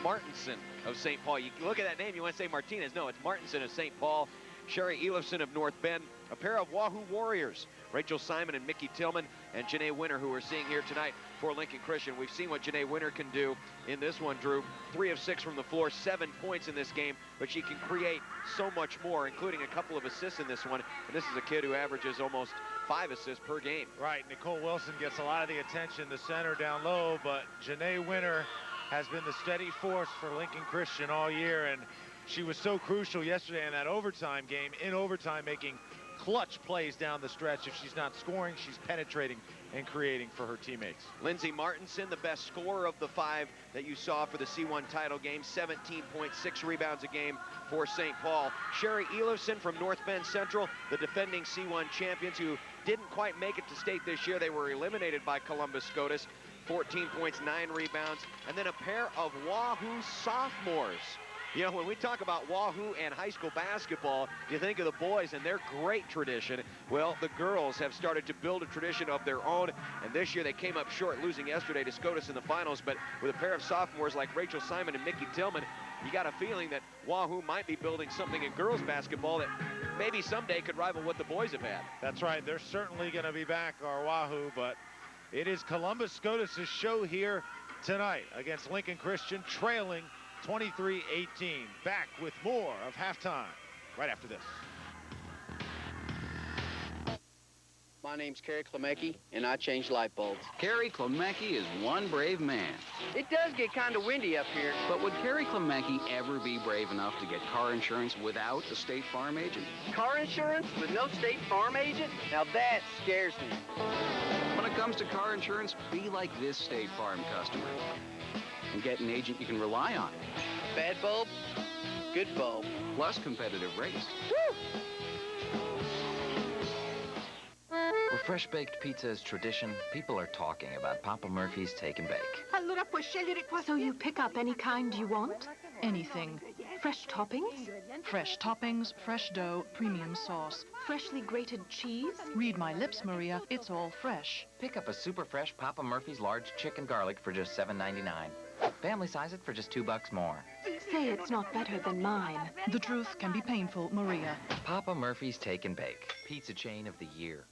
Martinson of St. Paul. You look at that name, you want to say Martinez. No, it's Martinson of St. Paul. Sherry Elifson of North Bend. A pair of Wahoo Warriors, Rachel Simon and Mickey Tillman, and Janae Winter, who we're seeing here tonight for Lincoln Christian. We've seen what Janae Winter can do in this one, Drew. 3 of 6 from the floor, 7 points in this game, but she can create so much more, including a couple of assists in this one. And this is a kid who averages almost 5 assists per game. Right, Nicole Wilson gets a lot of the attention, the center down low, but Janae Winter has been the steady force for Lincoln Christian all year, and she was so crucial yesterday in that overtime game, in overtime, making clutch plays down the stretch. If she's not scoring, she's penetrating and creating for her teammates. Lindsey Martinson, the best scorer of the 5 that you saw for the C1 title game, 17.6 rebounds a game for St. Paul. Sherry Elifson from North Bend Central, the defending C1 champions who didn't quite make it to state this year. They were eliminated by Columbus Scotus. 14 points, 9 rebounds, and then a pair of Wahoo sophomores. You know, when we talk about Wahoo and high school basketball, you think of the boys and their great tradition. Well, the girls have started to build a tradition of their own, and this year they came up short, losing yesterday to Scotus in the finals. But with a pair of sophomores like Rachel Simon and Mickey Tillman, you got a feeling that Wahoo might be building something in girls basketball that maybe someday could rival what the boys have had. That's right. They're certainly going to be back, our Wahoo, but it is Columbus Scotus' show here tonight against Lincoln Christian, trailing 23-18. Back with more of halftime right after this. My name's Kerry Klemecki, and I change light bulbs. Kerry Klemecki is one brave man. It does get kind of windy up here. But would Kerry Klemecki ever be brave enough to get car insurance without a State Farm agent? Car insurance with no State Farm agent? Now that scares me. When it comes to car insurance, be like this State Farm customer and get an agent you can rely on. Bad bulb, good bulb. Plus competitive rates. Woo! Where fresh-baked pizza is tradition, people are talking about Papa Murphy's Take and Bake. Allora puoi scegliere qua. So you pick up any kind you want? Anything. Fresh toppings? Fresh toppings, fresh dough, premium sauce. Freshly grated cheese? Read my lips, Maria. It's all fresh. Pick up a super fresh Papa Murphy's large chicken garlic for just $7.99. Family size it for just $2 more. Say it's not better than mine. The truth can be painful, Maria. Papa Murphy's Take and Bake. Pizza chain of the year.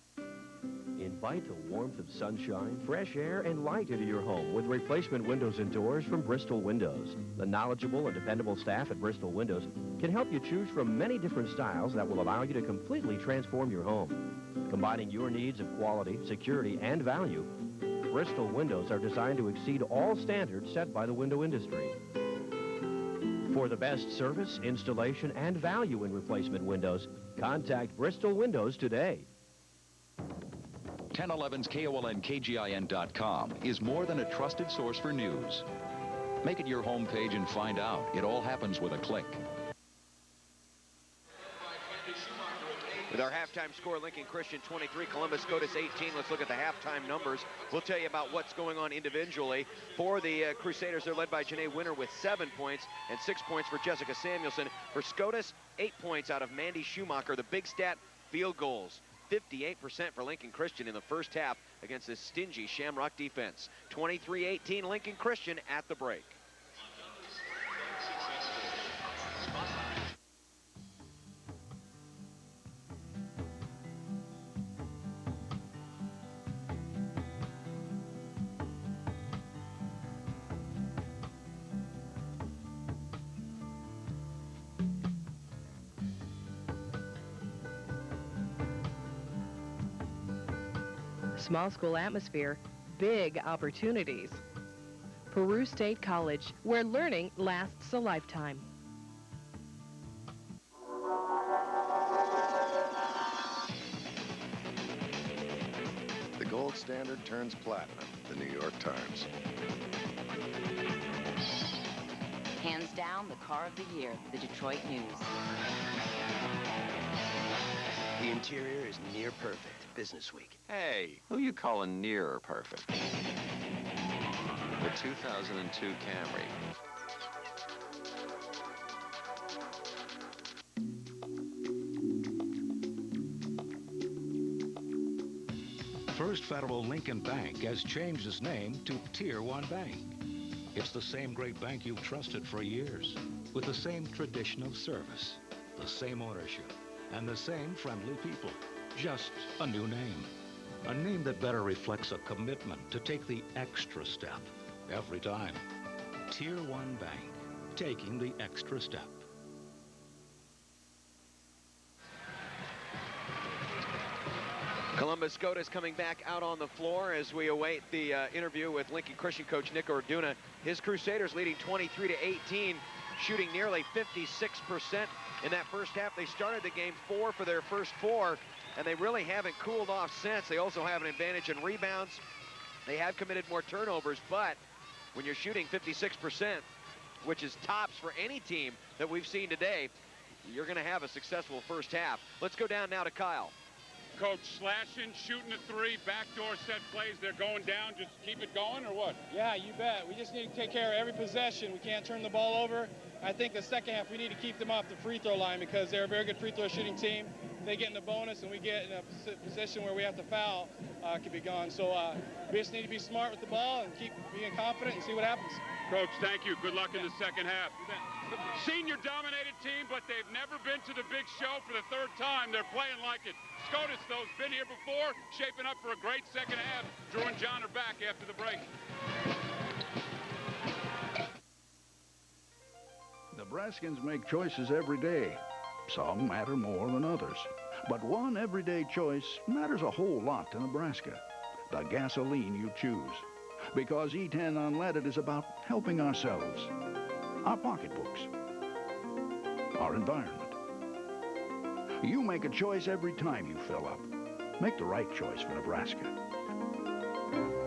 Invite the warmth of sunshine, fresh air, and light into your home with replacement windows and doors from Bristol Windows. The knowledgeable and dependable staff at Bristol Windows can help you choose from many different styles that will allow you to completely transform your home. Combining your needs of quality, security, and value, Bristol Windows are designed to exceed all standards set by the window industry. For the best service, installation, and value in replacement windows, contact Bristol Windows today. 1011's KOLN-KGIN.com is more than a trusted source for news. Make it your homepage and find out. It all happens with a click. With our halftime score, Lincoln Christian 23, Columbus Scotus 18. Let's look at the halftime numbers. We'll tell you about what's going on individually. For the Crusaders, they're led by Janae Winter with 7 points and 6 points for Jessica Samuelson. For Scotus, 8 points out of Mandy Schumacher. The big stat, field goals. 58% for Lincoln Christian in the first half against this stingy Shamrock defense. 23-18 Lincoln Christian at the break. Small school atmosphere, big opportunities. Peru State College, where learning lasts a lifetime. The gold standard turns platinum, the New York Times. Hands down, the car of the year, the Detroit News. The interior is near perfect. Business Week. Hey, who you calling near perfect? The 2002 Camry. First Federal Lincoln Bank has changed its name to Tier 1 Bank. It's the same great bank you've trusted for years, with the same tradition of service, the same ownership, and the same friendly people. Just a new name. A name that better reflects a commitment to take the extra step every time. Tier 1 Bank, taking the extra step. Columbus Scotus coming back out on the floor as we await the interview with Lincoln Christian coach Nick Orduna. His Crusaders leading 23-18, shooting nearly 56% in that first half. They started the game 4 for their first 4, and they really haven't cooled off since. They also have an advantage in rebounds. They have committed more turnovers, but when you're shooting 56%, which is tops for any team that we've seen today, you're going to have a successful first half. Let's go down now to Kyle. Coach, slashing, shooting a 3, backdoor set plays, they're going down. Just keep it going or what? Yeah, you bet. We just need to take care of every possession. We can't turn the ball over. I think the second half we need to keep them off the free throw line because they're a very good free throw shooting team. If they get in the bonus and we get in a position where we have to foul, it could be gone. So we just need to be smart with the ball and keep being confident and see what happens. Coach, thank you. Good luck in the second half. Senior-dominated team, but they've never been to the big show for the 3rd time. They're playing like it. Scotus, though, has been here before, shaping up for a great second half. Drew and John are back after the break. Nebraskans make choices every day. Some matter more than others. But one everyday choice matters a whole lot to Nebraska. The gasoline you choose. Because E10 Unleaded is about helping ourselves, our pocketbooks, our environment. You make a choice every time you fill up. Make the right choice for Nebraska.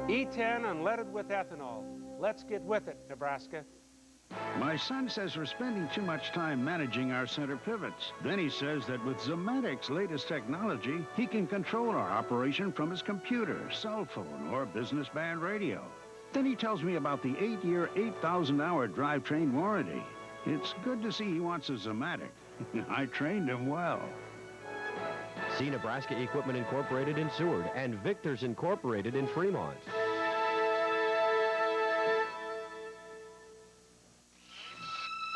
E10 Unleaded with ethanol. Let's get with it, Nebraska. My son says we're spending too much time managing our center pivots. Then he says that with Zomatic's latest technology, he can control our operation from his computer, cell phone, or business band radio. Then he tells me about the 8-year, 8,000-hour drivetrain warranty. It's good to see he wants a Zomatic. I trained him well. See Nebraska Equipment Incorporated in Seward and Victor's Incorporated in Fremont.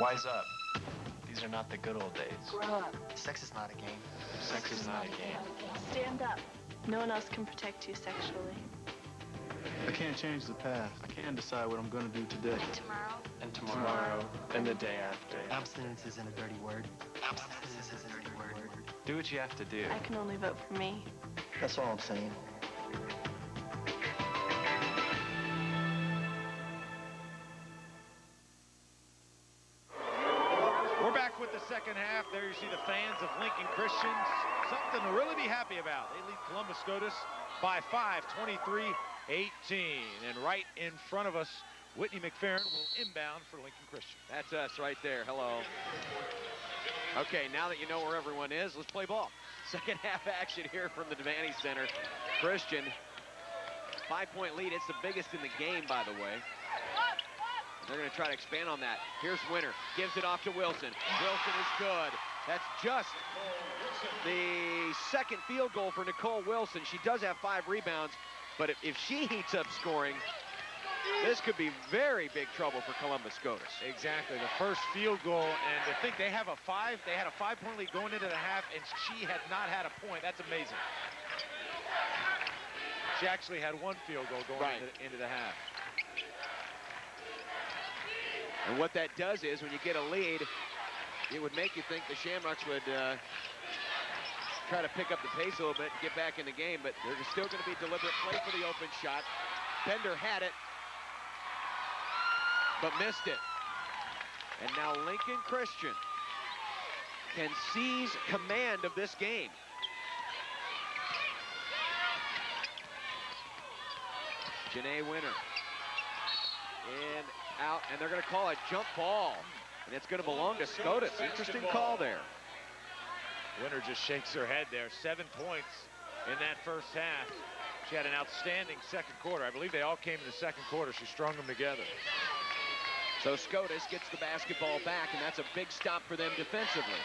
Wise up. These are not the good old days. Grow up. Sex is not a game. Sex is not a game. Stand up. No one else can protect you sexually. I can't change the past. I can't decide what I'm going to do today. Tomorrow. And tomorrow. And the day after. Abstinence isn't a dirty word. Abstinence isn't a dirty word. Do what you have to do. I can only vote for me. That's all I'm saying. We're back with the second half. There you see the fans of Lincoln Christian. Something to really be happy about. They lead Columbus Scotus by 5, 23-18. And right in front of us, Whitney McFerrin will inbound for Lincoln Christian. That's us right there. Hello. Okay, now that you know where everyone is, let's play ball. Second half action here from the Devaney Center. Christian, 5-point lead. It's the biggest in the game, by the way. They're going to try to expand on that. Here's Winter. Gives it off to Wilson. Wilson is good. That's just the second field goal for Nicole Wilson. She does have 5 rebounds, but if she heats up scoring, this could be very big trouble for Columbus Scotus. Exactly. The first field goal, and I think they have a 5. They had a 5-point lead going into the half, and she had not had a point. That's amazing. She actually had 1 field goal going into the half. And what that does is, when you get a lead, it would make you think the Shamrocks would try to pick up the pace a little bit and get back in the game, but there's still going to be deliberate play for the open shot. Bender had it, but missed it. And now Lincoln Christian can seize command of this game. Janae Winter. In, out, and they're going to call a jump ball. And it's going to belong to Scotus. Interesting call there. Winter just shakes her head there. 7 points in that first half. She had an outstanding second quarter. I believe they all came in the second quarter. She strung them together. So Scotus gets the basketball back, and that's a big stop for them defensively.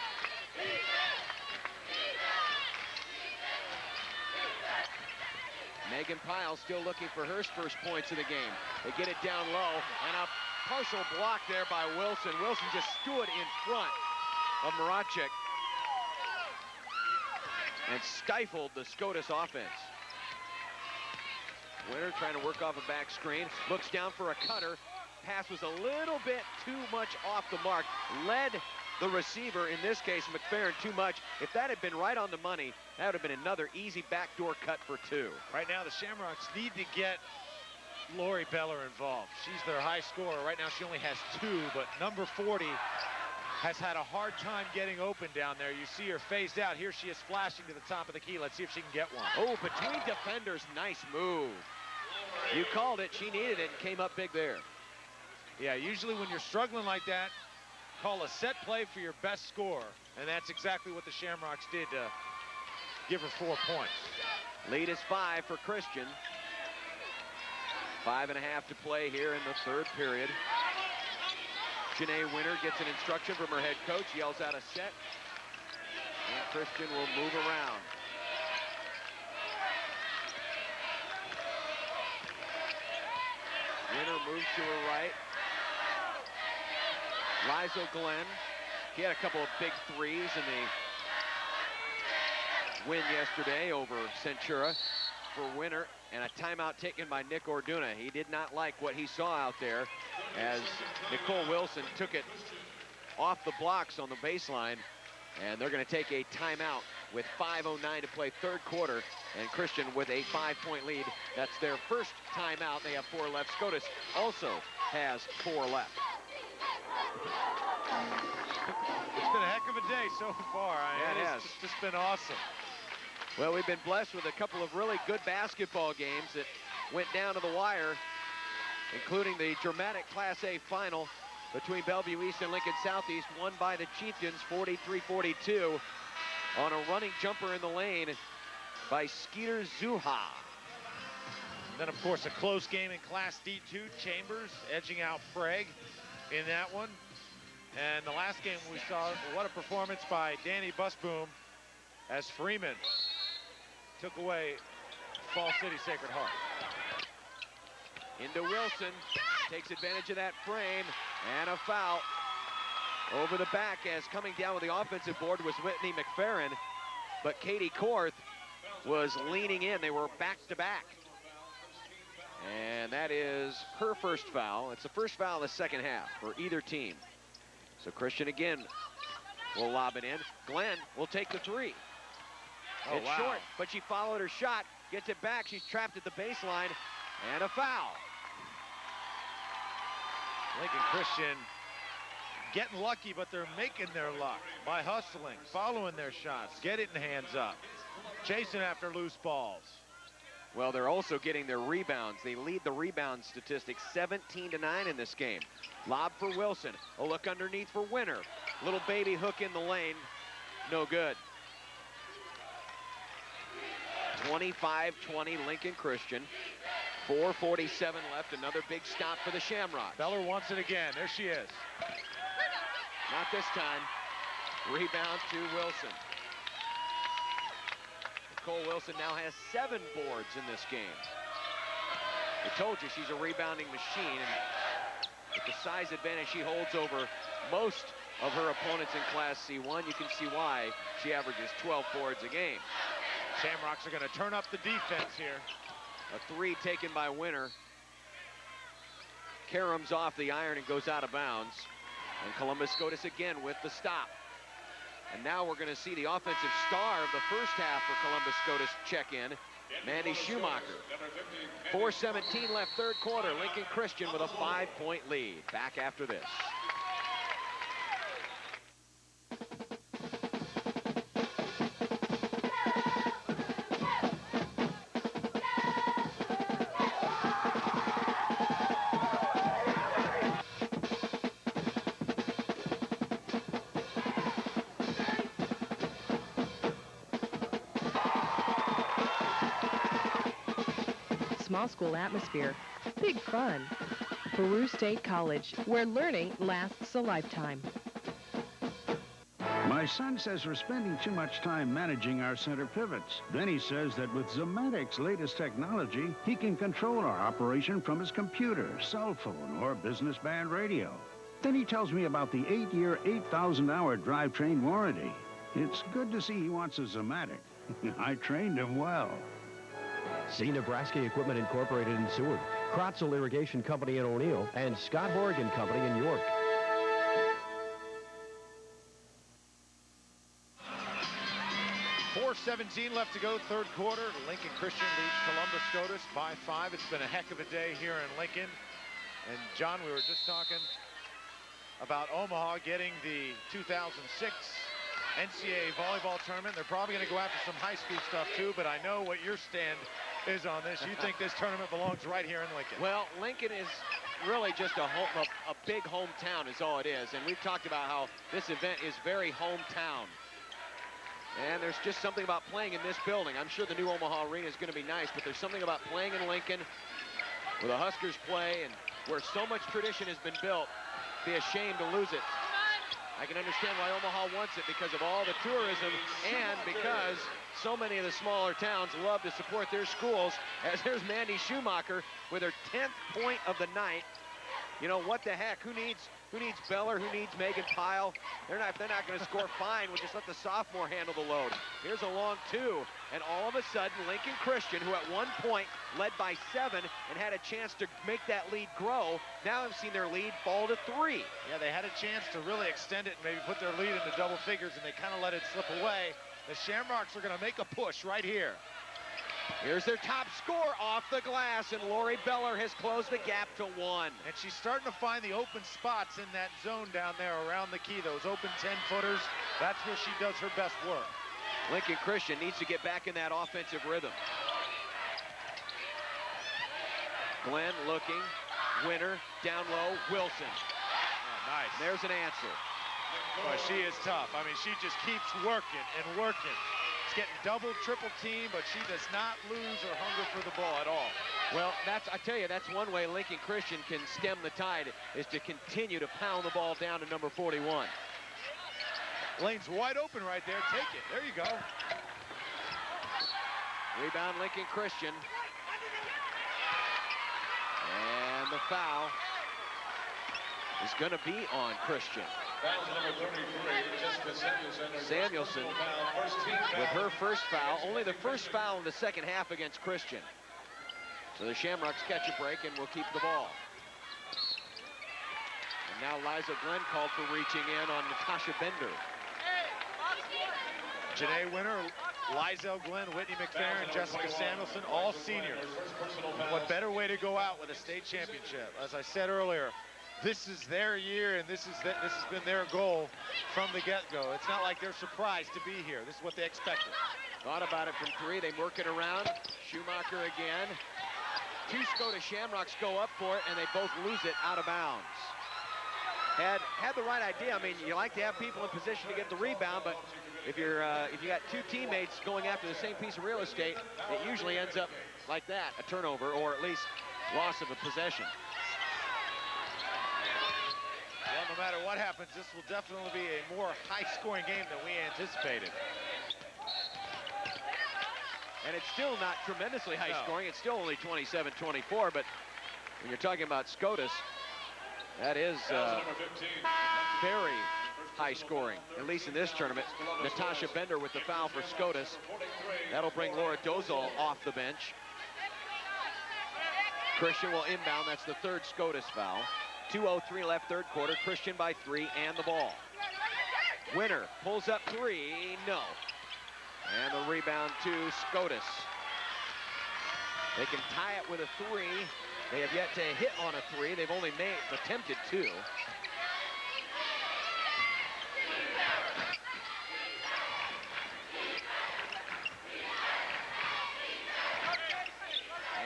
Megan Pyle still looking for her first points of the game. They get it down low, and a partial block there by Wilson. Wilson just stood in front of Maracek and stifled the Scotus offense. Winter trying to work off a back screen, looks down for a cutter. Pass was a little bit too much off the mark. Led the receiver, in this case McFerrin, too much. If that had been right on the money, that would have been another easy backdoor cut for 2. Right now the Shamrocks need to get Lori Beller involved. She's their high scorer. Right now she only has 2, but number 40 has had a hard time getting open down there. You see her phased out. Here she is flashing to the top of the key. Let's see if she can get one. Oh, between defenders, nice move. You called it, she needed it and came up big there. Yeah, usually when you're struggling like that, call a set play for your best scorer, and that's exactly what the Shamrocks did to give her 4 points. Lead is 5 for Christian. 5.5 to play here in the 3rd period. Janae Winter gets an instruction from her head coach, yells out a set, and Christian will move around. Winter moves to her right. Liza Glenn, he had a couple of big threes in the win yesterday over Centura for Winter, and a timeout taken by Nick Orduna. He did not like what he saw out there as Nicole Wilson took it off the blocks on the baseline, and they're going to take a timeout with 5:09 to play 3rd quarter, and Christian with a 5-point lead. That's their first timeout. They have 4 left. Scotus also has 4 left. It's been a heck of a day so far. Yeah, it has. It's just been awesome. Well, we've been blessed with a couple of really good basketball games that went down to the wire, including the dramatic Class A final between Bellevue East and Lincoln Southeast, won by the Chieftains 43-42 on a running jumper in the lane by Skeeter Zuha. And then, of course, a close game in Class D2. Chambers edging out Freg in that one. And the last game we saw, what a performance by Danny Busboom as Freeman took away Fall City Sacred Heart. Into Wilson, takes advantage of that frame, and a foul. Over the back, as coming down with the offensive board was Whitney McFerrin, but Katie Korth was leaning in. They were back to back. And that is her first foul. It's the first foul in the 2nd half for either team. So Christian again will lob it in. Glenn will take the 3. Oh, it's wow. short, but she followed her shot, gets it back. She's trapped at the baseline, and a foul. Lincoln Christian getting lucky, but they're making their luck by hustling, following their shots, getting hands up, chasing after loose balls. Well, they're also getting their rebounds. They lead the rebound statistics 17-9 in this game. Lob for Wilson. A look underneath for Winter. Little baby hook in the lane. No good. 25-20 Lincoln Christian. 4:47 left. Another big stop for the Shamrocks. Beller wants it again. There she is. Not this time. Rebound to Wilson. Nicole Wilson now has 7 boards in this game. I told you she's a rebounding machine, and with the size advantage she holds over most of her opponents in Class C1, you can see why she averages 12 boards a game. Shamrocks are going to turn up the defense here. A 3 taken by Winter. Karams off the iron and goes out of bounds. And Columbus Scotus again with the stop. And now we're going to see the offensive star of the first half for Columbus Scotus check in, Mandy Schumacher. 4:17 left 3rd quarter. Lincoln Christian with a 5-point lead. Back after this. Small school atmosphere, big fun. Peru State College, where learning lasts a lifetime. My My son says we're spending too much time managing our center pivots. Then he says that with Zomatic's latest technology, he can control our operation from his computer, cell phone, or business band radio. Then he tells me about the 8-year, 8,000-hour drivetrain warranty. It's good to see he wants a Zomatic. I trained him well. See Nebraska Equipment Incorporated in Seward, Krotzel Irrigation Company in O'Neill, and Scott Horrigan Company in York. .4:17 left to go, third quarter. Lincoln Christian leads Columbus Scotus by 5. It's been a heck of a day here in Lincoln. And John, we were just talking about Omaha getting the 2006 NCAA volleyball tournament. They're probably going to go after some high school stuff too, but I know what your stand is on this. You think this tournament belongs right here in Lincoln. Well, Lincoln is really just a big hometown is all it is. And we've talked about how this event is very hometown. And there's just something about playing in this building. I'm sure the new Omaha Arena is going to be nice, but there's something about playing in Lincoln where the Huskers play and where so much tradition has been built. Be a shame to lose it. I can understand why Omaha wants it because of all the tourism and because so many of the smaller towns love to support their schools. As there's Mandy Schumacher with her 10th point of the night. You know, what the heck? Who needs Beller? Who needs Megan Pyle? They're not going to score fine. We'll just let the sophomore handle the load. Here's a long 2, and all of a sudden, Lincoln Christian, who at one point led by 7 and had a chance to make that lead grow, now I've seen their lead fall to 3. Yeah, they had a chance to really extend it and maybe put their lead into double figures, and they kind of let it slip away. The Shamrocks are going to make a push right here. Here's their top score off the glass, and Lori Beller has closed the gap to 1. And she's starting to find the open spots in that zone down there around the key, those open 10-footers. That's where she does her best work. Lincoln Christian needs to get back in that offensive rhythm. Glenn looking, Winter, down low, Wilson. Oh, nice. There's an answer. Well, she is tough. I mean, she just keeps working and working. Getting double, triple team, but she does not lose her hunger for the ball at all. Well, I tell you, that's one way Lincoln Christian can stem the tide, is to continue to pound the ball down to number 41. Lane's wide open right there. Take it. There you go. Rebound, Lincoln Christian. And the foul is going to be on Christian. Samuelson with her first foul, only the first foul in the second half against Christian. So the Shamrocks catch a break and will keep the ball. And now Liza Glenn called for reaching in on Natasha Bender. Janae Winter, Liza Glenn, Whitney McFerrin, Jessica Samuelson, all seniors. What better way to go out with a state championship? As I said earlier, this is their year, and this has been their goal from the get-go. It's not like they're surprised to be here. This is what they expected. Thought about it from 3. They work it around. Schumacher again. 2 Scotus Shamrocks go up for it, and they both lose it out of bounds. Had the right idea. I mean, you like to have people in position to get the rebound, but if you got 2 teammates going after the same piece of real estate, it usually ends up like that, a turnover, or at least loss of a possession. Well, no matter what happens, this will definitely be a more high-scoring game than we anticipated. And it's still not tremendously high-scoring. It's still only 27-24, but when you're talking about Scotus, that is very high-scoring, at least in this tournament. Natasha Bender with the foul for Scotus. That'll bring Laura Dozal off the bench. Christian will inbound. That's the 3rd Scotus foul. 2:03 left, third quarter. Christian by 3 and the ball. Winter pulls up 3, no. And the rebound to Scotus. They can tie it with a 3. They have yet to hit on a 3. They've only attempted 2.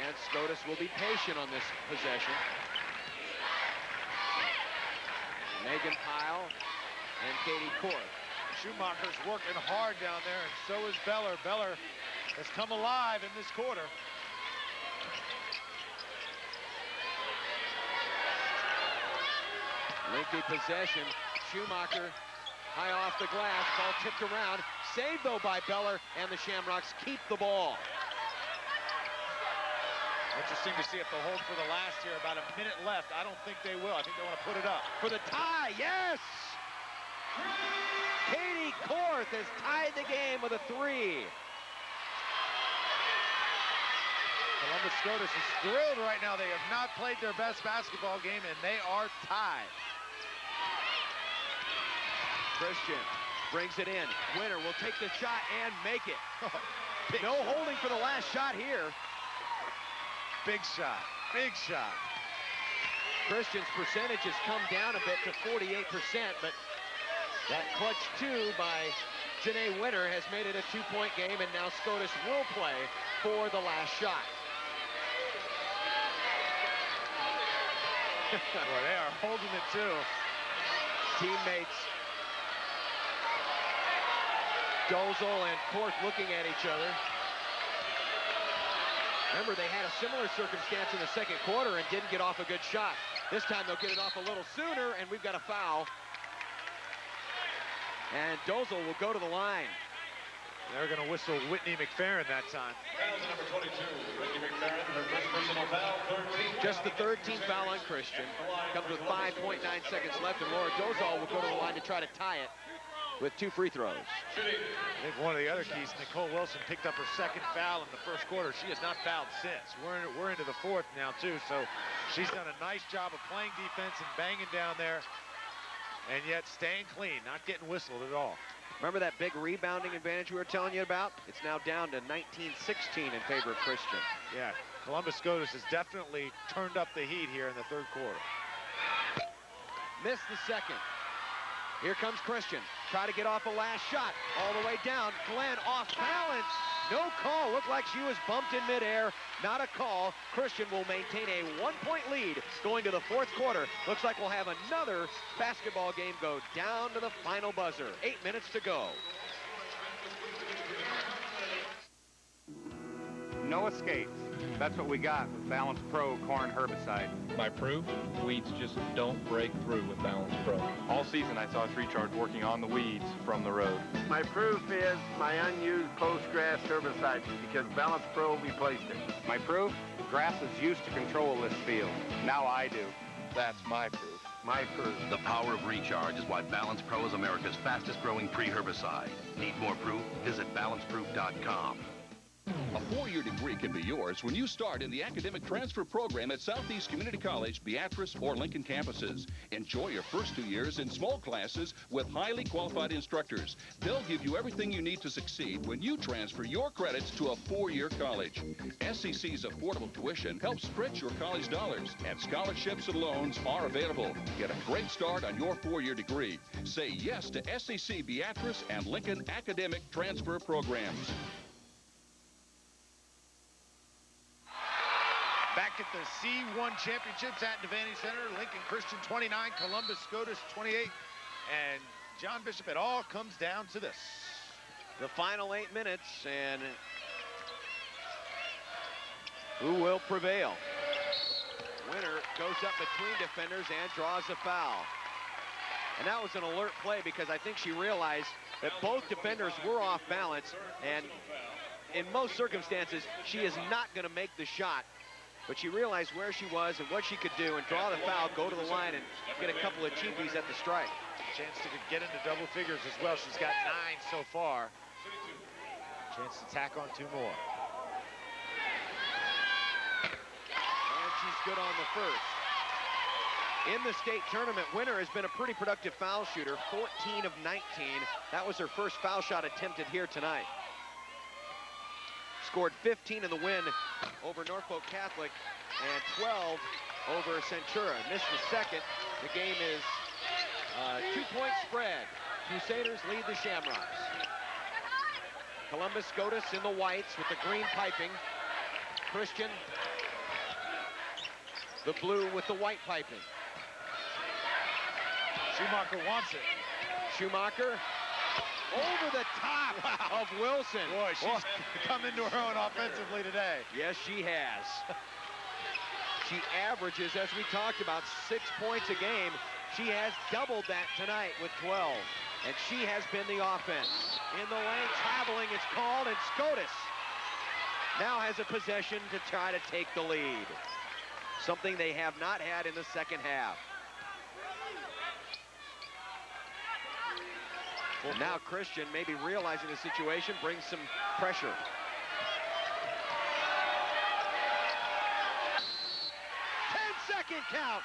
And Scotus will be patient on this possession. Megan Pyle and Katie Korth. Schumacher's working hard down there, and so is Beller. Beller has come alive in this quarter. Lengthy possession. Schumacher High off the glass, ball tipped around. Saved, though, by Beller, and the Shamrocks keep the ball. Interesting to see if they'll hold for the last here. About a minute left. I don't think they will. I think they want to put it up. For the tie, yes! Katie Korth has tied the game with a 3. Columbus Scotus is thrilled right now. They have not played their best basketball game, and they are tied. Christian brings it in. Winner will take the shot and make it. No holding for the last shot here. Big shot. Big shot. Christian's percentage has come down a bit to 48%, but that clutch 2 by Janae Winter has made it a 2-point game, and now Scotus will play for the last shot. Boy, they are holding it too. Teammates Dozel and Korth looking at each other. Remember, they had a similar circumstance in the second quarter and didn't get off a good shot. This time they'll get it off a little sooner, and we've got a foul. And Dozel will go to the line. They're going to whistle Whitney McFerrin that time. Number 22, Whitney McFerrin, her first personal foul, 13. Just the 13th foul on Christian. Comes with 5.9 seconds left, and Laura Dozel will go to the line to try to tie it with 2 free throws. I think one of the other keys, Nicole Wilson picked up her second foul in the first quarter. She has not fouled since. We're into the 4th now, too, so she's done a nice job of playing defense and banging down there, and yet staying clean, not getting whistled at all. Remember that big rebounding advantage we were telling you about? It's now down to 19-16 in favor of Christian. Yeah, Columbus Scotus has definitely turned up the heat here in the 3rd quarter. Missed the second. Here comes Christian. Try to get off a last shot. All the way down. Glenn off balance. No call. Looked like she was bumped in midair. Not a call. Christian will maintain a 1-point lead going to the 4th quarter. Looks like we'll have another basketball game go down to the final buzzer. 8 minutes to go. No escapes. That's what we got with Balance Pro corn herbicide. My proof? Weeds just don't break through with Balance Pro. All season I saw Tree Charge working on the weeds from the road. My proof is my unused post-grass herbicide because Balance Pro replaced it. My proof? Grass is used to control this field. Now I do. That's my proof. My proof. The power of recharge is why Balance Pro is America's fastest growing pre-herbicide. Need more proof? Visit balanceproof.com. A 4-year degree can be yours when you start in the academic transfer program at Southeast Community College, Beatrice, or Lincoln campuses. Enjoy your first 2 years in small classes with highly qualified instructors. They'll give you everything you need to succeed when you transfer your credits to a 4-year college. SCC's affordable tuition helps stretch your college dollars, and scholarships and loans are available. Get a great start on your 4-year degree. Say yes to SCC Beatrice and Lincoln academic transfer programs. Back at the C1 Championships at Devaney Center, Lincoln Christian 29, Columbus Scotus 28, and John Bishop, it all comes down to this. The final 8 minutes, and who will prevail? Winner goes up between defenders and draws a foul. And that was an alert play because I think she realized that both defenders were off balance, and in most circumstances, she is not going to make the shot. But she realized where she was and what she could do and draw the foul, go to the line, and get a couple of cheapies at the strike. Chance to get into double figures as well. She's got 9 so far. Chance to tack on 2 more. And she's good on the first. In the state tournament, Winner has been a pretty productive foul shooter, 14 of 19. That was her first foul shot attempted here tonight. Scored 15 in the win over Norfolk Catholic and 12 over Centura. Missed the second. The game is a 2-point spread. Crusaders lead the Shamrocks. Columbus Scotus in the whites with the green piping. Christian, the blue with the white piping. Schumacher wants it. Schumacher over the top of Wilson. Boy, she's come into her own offensively today. Yes, she has. She averages, as we talked about, 6 points a game. She has doubled that tonight with 12. And she has been the offense. In the lane, traveling is called, and Scotus now has a possession to try to take the lead. Something they have not had in the second half. And now Christian, maybe realizing the situation, brings some pressure. 10-second count.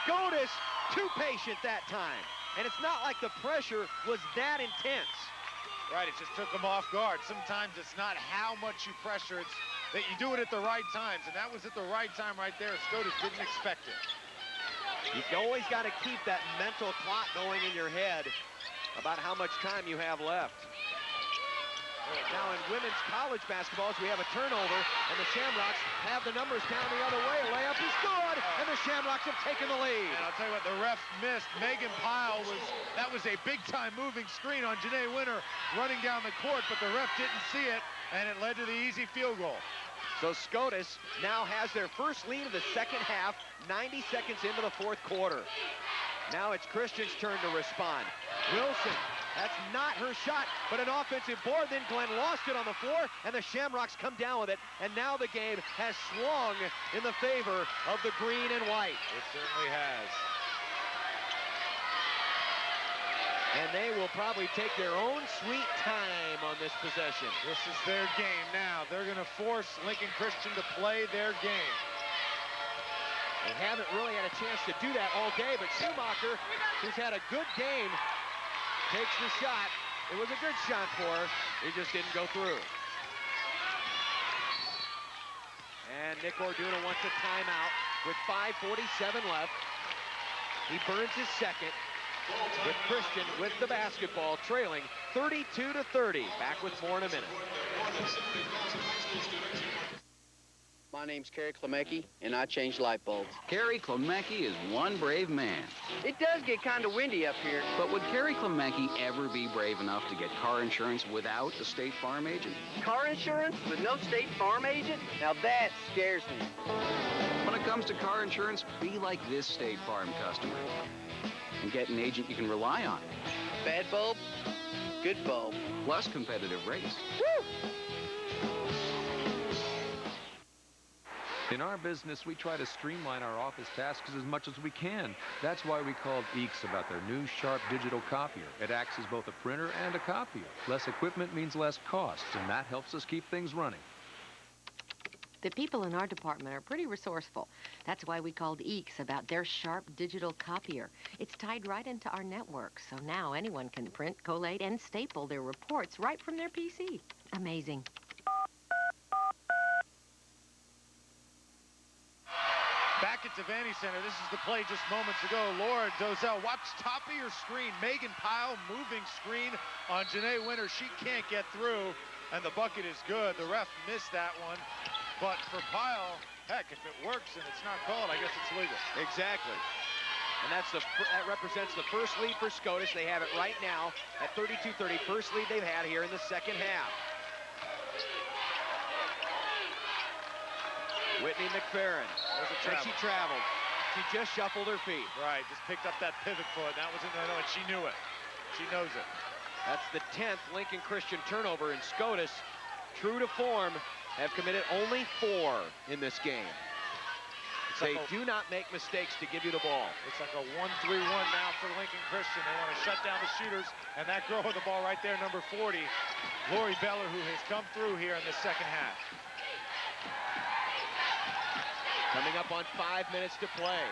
Scotus too patient that time. And it's not like the pressure was that intense. Right, it just took them off guard. Sometimes it's not how much you pressure, it's that you do it at the right times. And that was at the right time right there. Scotus didn't expect it. You always got to keep that mental clock going in your head about how much time you have left. Now in women's college basketball, we have a turnover, and the Shamrocks have the numbers down the other way. A layup is good, and the Shamrocks have taken the lead. And I'll tell you what, the ref missed. Megan Pyle that was a big-time moving screen on Janae Winter running down the court, but the ref didn't see it, and it led to the easy field goal. So Scotus now has their first lead of the second half, 90 seconds into the fourth quarter. Now it's Christian's turn to respond. Wilson, that's not her shot, but an offensive board. Then Glenn lost it on the floor, and the Shamrocks come down with it. And now the game has swung in the favor of the green and white. It certainly has. And they will probably take their own sweet time on this possession. This is their game now. They're going to force Lincoln Christian to play their game. They haven't really had a chance to do that all day, but Schumacher, who's had a good game, takes the shot. It was a good shot for her. It just didn't go through. And Nick Orduna wants a timeout with 5:47 left. He burns his second with Christian with the basketball, trailing 32-30. Back with more in a minute. My name's Kerry Klemecki, and I change light bulbs. Kerry Klemecki is one brave man. It does get kind of windy up here. But would Kerry Klemecki ever be brave enough to get car insurance without a State Farm agent? Car insurance with no State Farm agent? Now that scares me. When it comes to car insurance, be like this State Farm customer and get an agent you can rely on. Bad bulb, good bulb. Plus competitive rates. Woo! In our business, we try to streamline our office tasks as much as we can. That's why we called EECS about their new Sharp digital copier. It acts as both a printer and a copier. Less equipment means less costs, and that helps us keep things running. The people in our department are pretty resourceful. That's why we called EECS about their Sharp digital copier. It's tied right into our network, so now anyone can print, collate, and staple their reports right from their PC. Amazing. Back at Devaney Center, this is the play just moments ago. Laura Dozell, watch top of your screen. Megan Pyle moving screen on Janae Winter. She can't get through, and the bucket is good. The ref missed that one. But for Pyle, heck, if it works and it's not called, I guess it's legal. Exactly. And that represents the first lead for Scotus. They have it right now at 32-30. First lead they've had here in the second half. Whitney McFerrin. And she traveled. She just shuffled her feet. Right, just picked up that pivot foot. That was in the and she knew it. She knows it. That's the 10th Lincoln Christian turnover, and Scotus, true to form, have committed only 4 in this game. They do not make mistakes to give you the ball. It's like a 1-3-1 now for Lincoln Christian. They want to shut down the shooters, and that girl with the ball right there, number 40, Lori Beller, who has come through here in the second half. Coming up on 5 minutes to play.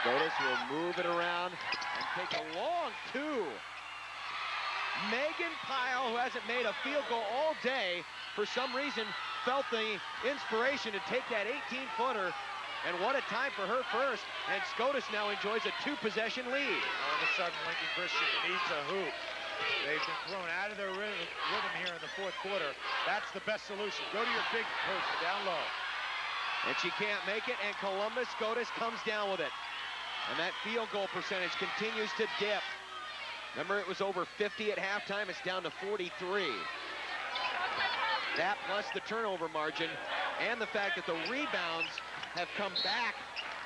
Scotus will move it around and take a long 2. Megan Pyle, who hasn't made a field goal all day, for some reason felt the inspiration to take that 18-footer. And what a time for her first. And Scotus now enjoys a 2-possession lead. All of a sudden, Lincoln Christian needs a hoop. They've been thrown out of their rhythm here in the fourth quarter. That's the best solution. Go to your big person down low. And she can't make it, and Columbus Scotus comes down with it. And that field goal percentage continues to dip. Remember, it was over 50 at halftime. It's down to 43. That plus the turnover margin and the fact that the rebounds have come back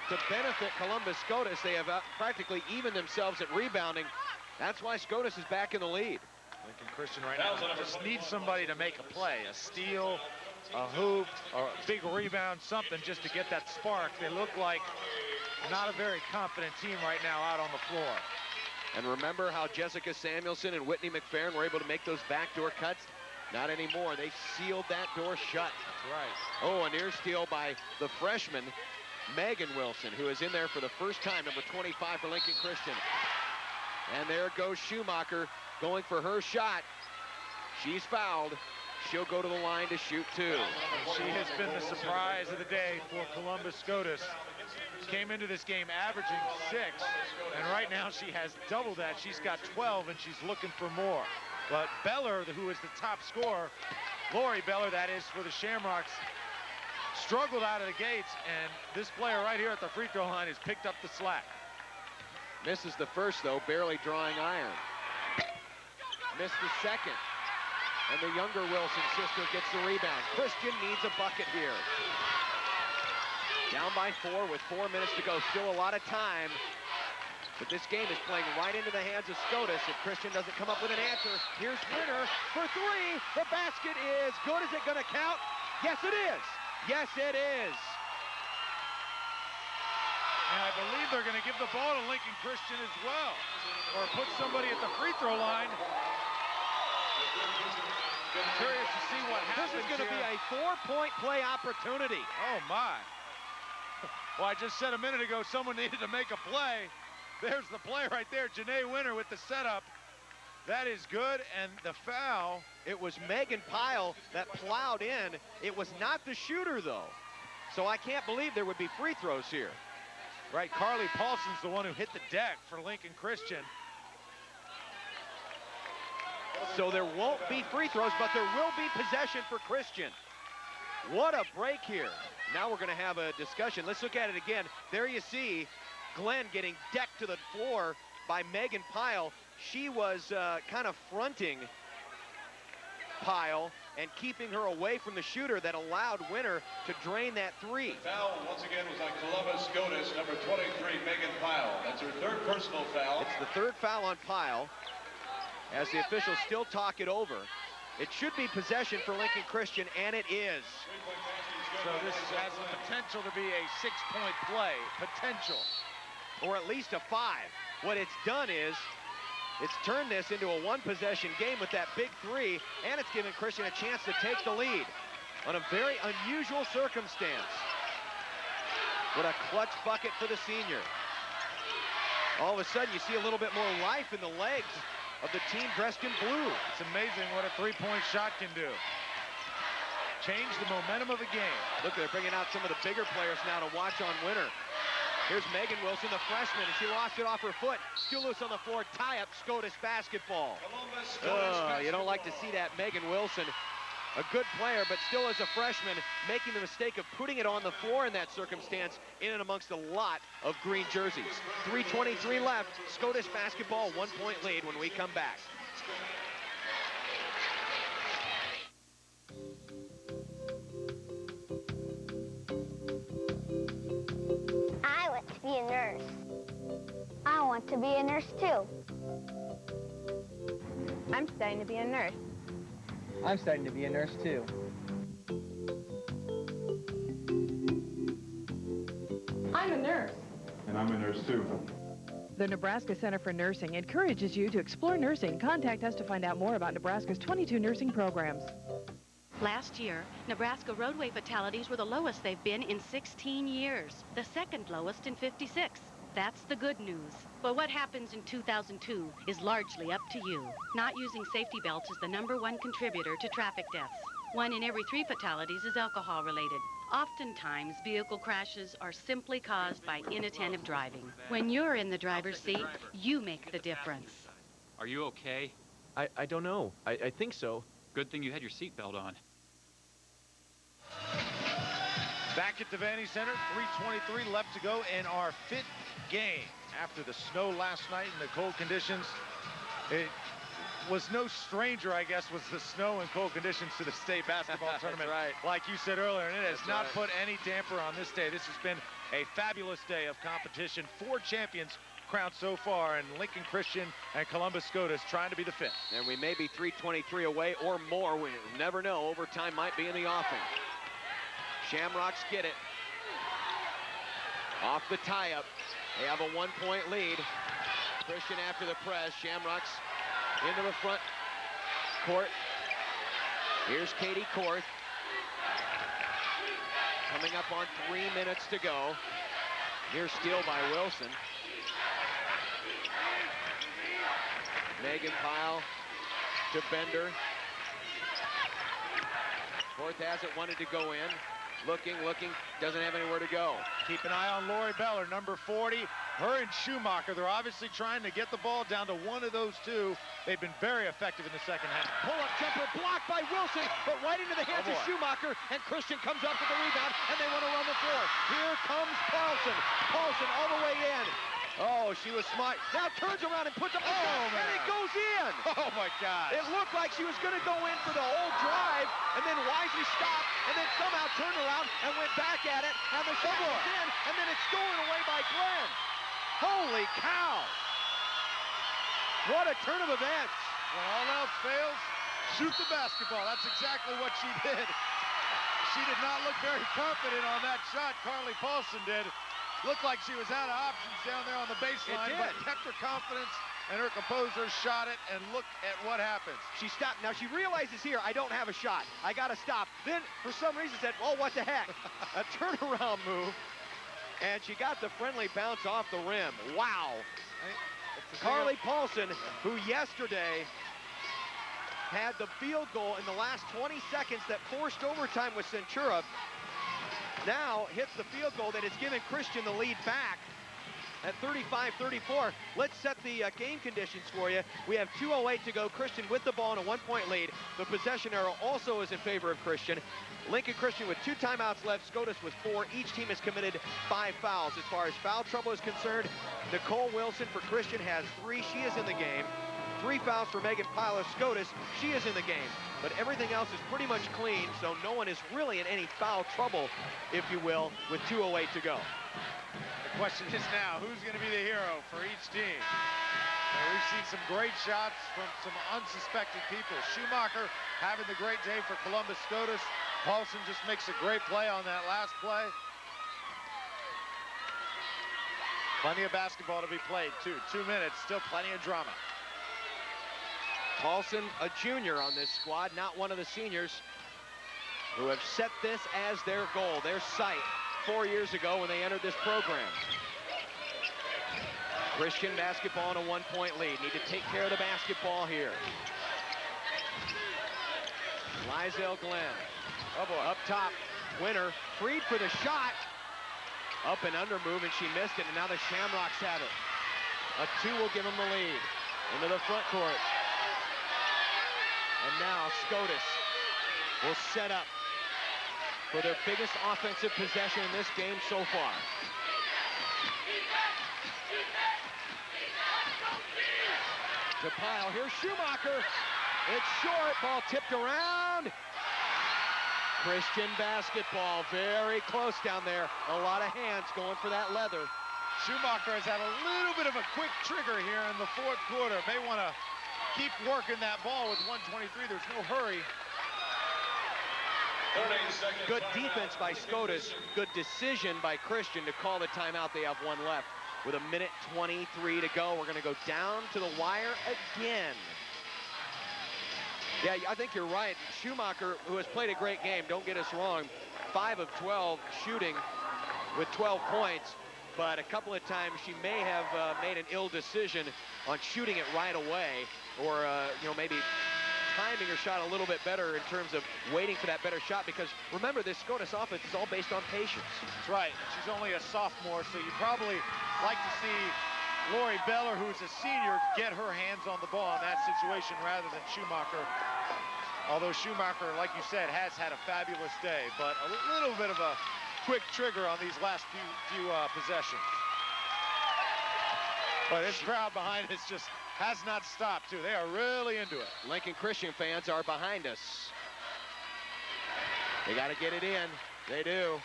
to benefit Columbus Scotus. They have practically evened themselves at rebounding. That's why Scotus is back in the lead. Lincoln Christian right now just needs somebody to make a play, a steal, a hoop, or a big rebound, something just to get that spark. They look like not a very confident team right now out on the floor. And remember how Jessica Samuelson and Whitney McFerrin were able to make those backdoor cuts? Not anymore. They sealed that door shut. That's right. Oh, a near steal by the freshman, Megan Wilson, who is in there for the first time, number 25 for Lincoln Christian. And there goes Schumacher going for her shot. She's fouled. She'll go to the line to shoot two. She has been the surprise of the day for Columbus Scotus. Came into this game averaging 6, and right now she has double that. She's got 12, and she's looking for more. But Beller, who is the top scorer, Lori Beller, that is, for the Shamrocks, struggled out of the gates, and this player right here at the free throw line has picked up the slack. Misses the first, though, barely drawing iron. Missed the second. And the younger Wilson sister gets the rebound. Christian needs a bucket here. Down by 4 with 4 minutes to go. Still a lot of time. But this game is playing right into the hands of Scotus if Christian doesn't come up with an answer. Here's Winner for 3. The basket is good. Is it going to count? Yes, it is. Yes, it is. And I believe they're going to give the ball to Lincoln Christian as well. Or put somebody at the free throw line. Curious to see what happens. This is going to be a 4-point play opportunity. Oh, my. Well, I just said a minute ago someone needed to make a play. There's the play right there. Janae Winner with the setup. That is good, and the foul. It was Megan Pyle that plowed in. It was not the shooter, though. So I can't believe there would be free throws here. Right, Carly Paulson's the one who hit the deck for Lincoln Christian. So there won't be free throws, but there will be possession for Christian. What a break here. Now we're going to have a discussion. Let's look at it again. There you see Glenn getting decked to the floor by Megan Pyle. She was kind of fronting Pyle and keeping her away from the shooter that allowed Winner to drain that 3. The foul, once again, was on Columbus Scotus, number 23, Megan Pyle. That's her 3rd personal foul. It's the 3rd foul on Pyle as the officials still talk it over. It should be possession for Lincoln Christian, and it is. So this has the potential to be a 6-point play. Potential. Or at least a 5. What it's done is it's turned this into a 1-possession game with that big 3, and it's given Christian a chance to take the lead on a very unusual circumstance. What a clutch bucket for the senior. All of a sudden, you see a little bit more life in the legs of the team dressed in blue. It's amazing what a 3-point shot can do. Change the momentum of the game. Look, they're bringing out some of the bigger players now to watch on Winner. Here's Megan Wilson, the freshman, and she lost it off her foot. Still loose on the floor, tie-up Scotus basketball. You don't like to see that. Megan Wilson, a good player, but still as a freshman, making the mistake of putting it on the floor in that circumstance, in and amongst a lot of green jerseys. 3:23 left, Scotus basketball, 1-point lead when we come back. I want to be a nurse. I want to be a nurse too. I'm studying to be a nurse. I'm starting to be a nurse too. I'm a nurse. And I'm a nurse too. The Nebraska Center for Nursing encourages you to explore nursing. Contact us to find out more about Nebraska's 22 nursing programs. Last year, Nebraska roadway fatalities were the lowest they've been in 16 years, the second lowest in 56. That's the good news. But what happens in 2002 is largely up to you. Not using safety belts is the #1 contributor to traffic deaths. 1 in every 3 fatalities is alcohol-related. Oftentimes, vehicle crashes are simply caused by inattentive driving. When you're in the driver's seat, you make the difference. Are you okay? I don't know. I think so. Good thing you had your seatbelt on. Back at the Vandy Center, 3:23 left to go in our 5th game. After the snow last night and the cold conditions, it was no stranger, I guess, was the snow and cold conditions to the state basketball tournament. Right. Like you said earlier, and it has That's not right. put any damper on this day. This has been A fabulous day of competition. 4 champions crowned so far, and Lincoln Christian and Columbus Scotus trying to be the 5th. And we may be 3:23 away or more. We never know. Overtime might be in the offing. Shamrocks get it. Off the tie-up. They have a 1-point lead. Christian after the press. Shamrocks into the front court. Here's Katie Korth. Coming up on 3 minutes to go. Near steal by Wilson. Megan Pyle to Bender. Korth hasn't wanted to go in. Looking, doesn't have anywhere to go. Keep an eye on Lori Beller, number 40. Her and Schumacher, they're obviously trying to get the ball down to one of those two. They've been very effective in the second half. Pull-up jumper blocked by Wilson, but right into the hands of Schumacher, and Christian comes up with the rebound, and they want to run the floor. Here comes Paulson. Paulson all the way in. Oh, she was smart. Now turns around and puts up the shot, and it goes in. Oh, my God. It looked like she was going to go in for the whole drive, and then wisely stopped, and then somehow turned around and went back at it, and the shot was in, and then it's stolen away by Glenn. Holy cow. What a turn of events. When all else fails, shoot the basketball. That's exactly what she did. She did not look very confident on that shot. Carly Paulson did. Looked like she was out of options down there on the baseline, but kept her confidence, and her composer shot it, and look at what happens. She stopped. Now she realizes here, I don't have a shot. I got to stop. Then, for some reason, said, oh, what the heck? A turnaround move, and she got the friendly bounce off the rim. Wow. Carly Paulson, who yesterday had the field goal in the last 20 seconds that forced overtime with Centura, now hits the field goal that has given Christian the lead back at 35-34. Let's set the game conditions for you. We have 2:08 to go. Christian with the ball in a 1-point lead. The possession arrow also is in favor of Christian. Lincoln Christian with 2 timeouts left. Scotus with 4. Each team has committed 5 fouls. As far as foul trouble is concerned, Nicole Wilson for Christian has 3. She is in the game. 3 fouls for Megan Pyle of Scotus. She is in the game. But everything else is pretty much clean, so no one is really in any foul trouble, if you will, with 2:08 to go. The question is now, who's going to be the hero for each team? We've seen some great shots from some unsuspected people. Schumacher having the great day for Columbus Scotus. Paulson just makes a great play on that last play. Plenty of basketball to be played, too. 2 minutes, still plenty of drama. Paulson, a junior on this squad, not one of the seniors who have set this as their goal, their sight, 4 years ago when they entered this program. Christian basketball in a 1-point lead. Need to take care of the basketball here. Lizelle Glenn. Oh boy. Up top. Winner. Freed for the shot. Up and under move, and she missed it, and now the Shamrocks have it. A 2 will give them the lead. Into the front court. And now Scotus will set up for their biggest offensive possession in this game so far. To Pyle, here's Schumacher. It's short, ball tipped around. Christian basketball, very close down there. A lot of hands going for that leather. Schumacher has had a little bit of a quick trigger here in the 4th quarter. May want to keep working that ball with 1:23. There's no hurry. Good defense by Scotus. Good decision by Christian to call the timeout. They have 1 left with 1:23 to go. We're going to go down to the wire again. Yeah, I think you're right. Schumacher, who has played a great game, don't get us wrong, 5 of 12 shooting with 12 points. But a couple of times she may have made an ill decision on shooting it right away, or you know, maybe timing her shot a little bit better in terms of waiting for that better shot, because remember, this Scotus offense is all based on patience. That's right. She's only a sophomore, so you probably like to see Lori Beller, who's a senior, get her hands on the ball in that situation rather than Schumacher. Although Schumacher, like you said, has had a fabulous day, but a little bit of a quick trigger on these last few possessions. But this crowd behind us just has not stopped, too. They are really into it. Lincoln Christian fans are behind us. They got to get it in. They do.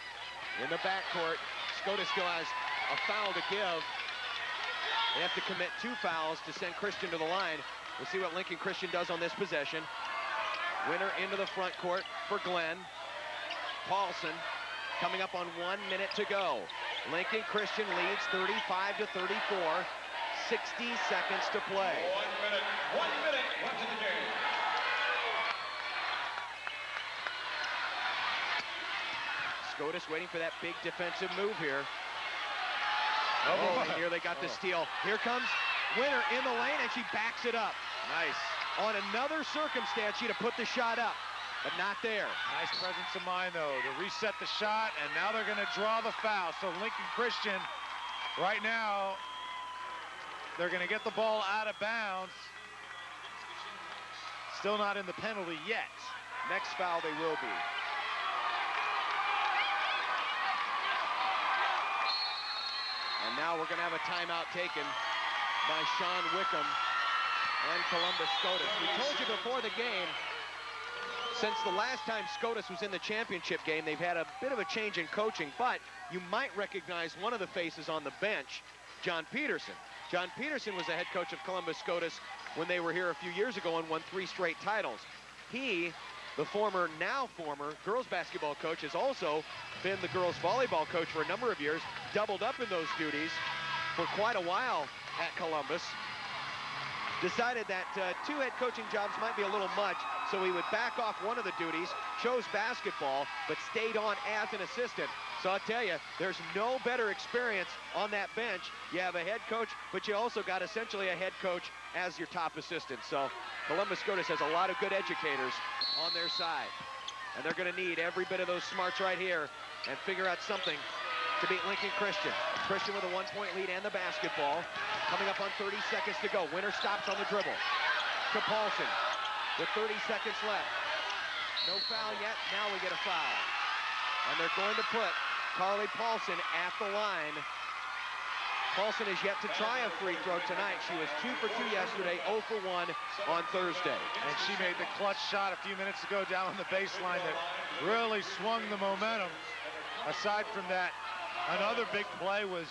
In the backcourt, Scotus still has a foul to give. They have to commit 2 fouls to send Christian to the line. We'll see what Lincoln Christian does on this possession. Winner into the front court for Glenn. Paulson coming up on 1 minute to go. Lincoln Christian leads 35-34. 60 seconds to play. 1 minute left in the game. Scotus waiting for that big defensive move here. Oh, and here they got the steal. Here comes Winner in the lane, and she backs it up. Nice. On another circumstance, she'd have put the shot up, but not there. Nice presence of mind, though, to reset the shot, and now they're going to draw the foul. So Lincoln Christian, right now, they're going to get the ball out of bounds. Still not in the penalty yet. Next foul they will be. And now we're going to have a timeout taken by Sean Wickham and Columbus Scotus. We told you before the game, since the last time Scotus was in the championship game, they've had a bit of a change in coaching, but you might recognize one of the faces on the bench, John Peterson. John Peterson was the head coach of Columbus Scotus when they were here a few years ago and won 3 straight titles. He, the now former girls basketball coach, has also been the girls volleyball coach for a number of years, doubled up in those duties for quite a while at Columbus. Decided that 2 head coaching jobs might be a little much, so he would back off one of the duties, chose basketball, but stayed on as an assistant. So I'll tell you, there's no better experience on that bench. You have a head coach, but you also got essentially a head coach as your top assistant. So Columbus Scotus has a lot of good educators on their side. And they're going to need every bit of those smarts right here and figure out something to beat Lincoln Christian. Christian with a 1-point lead and the basketball. Coming up on 30 seconds to go. Winner stops on the dribble. To Paulson with 30 seconds left. No foul yet. Now we get a foul. And they're going to put Carly Paulson at the line. Paulson is yet to try a free throw tonight. She was 2 for 2 yesterday, 0 for 1 on Thursday. And she made the clutch shot a few minutes ago down on the baseline that really swung the momentum. Aside from that, another big play was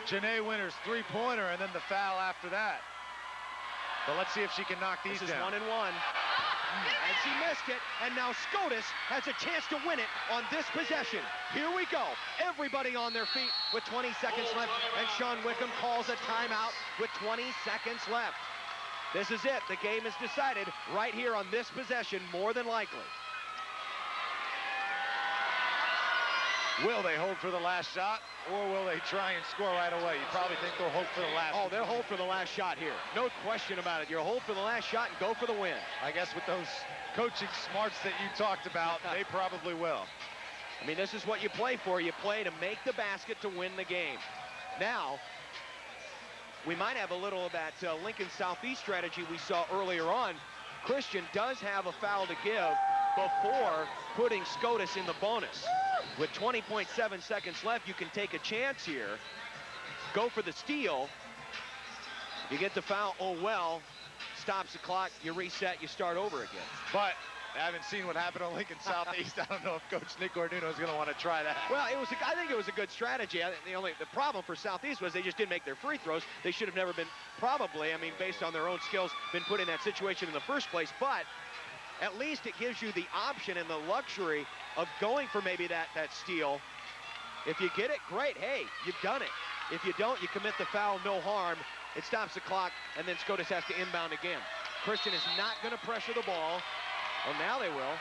Janae Winter's 3-pointer and then the foul after that. But let's see if she can knock these down. This is 1 and 1. And she missed it, and now Scotus has a chance to win it on this possession. Here we go. Everybody on their feet with 20 seconds left, and Sean Wickham calls a timeout with 20 seconds left. This is it. The game is decided right here on this possession, more than likely. Will they hold for the last shot, or will they try and score right away? You probably think they'll hold for the last. Oh, they'll hold for the last shot here. No question about it. You'll hold for the last shot and go for the win. I guess with those coaching smarts that you talked about, they probably will. I mean, this is what you play for. You play to make the basket to win the game. Now, we might have a little of that Lincoln Southeast strategy we saw earlier on. Christian does have a foul to give before putting Scotus in the bonus. With 20.7 seconds left, you can take a chance here. Go for the steal. You get the foul, oh well. Stops the clock, you reset, you start over again. But I haven't seen what happened on Lincoln Southeast. I don't know if Coach Nick Orduno is going to want to try that. Well, I think it was a good strategy. The problem for Southeast was they just didn't make their free throws. They should have never been, probably, I mean, based on their own skills, been put in that situation in the first place. But at least it gives you the option and the luxury of going for maybe that steal. If you get it, great. Hey, you've done it. If you don't, you commit the foul, no harm. It stops the clock, and then Scotus has to inbound again. Christian is not going to pressure the ball. Well, now they will.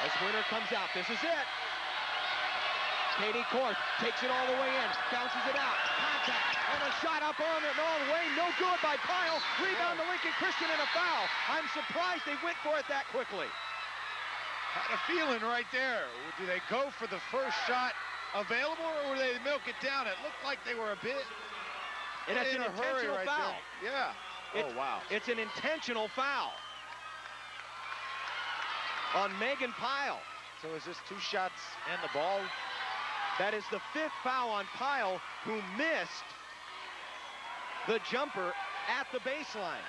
As Winter comes out, this is it. Katie Korth takes it all the way in, bounces it out, contact, and a shot up on it all the way, no good by Pyle. Rebound to Lincoln Christian and a foul. I'm surprised they went for it that quickly. Had a feeling right there. Do they go for the first shot available, or will they milk it down? It looked like they were a bit and that's an intentional foul. There. Yeah. Oh, wow. It's an intentional foul on Megan Pyle. So is this 2 shots and the ball? That is the 5th foul on Pyle, who missed the jumper at the baseline.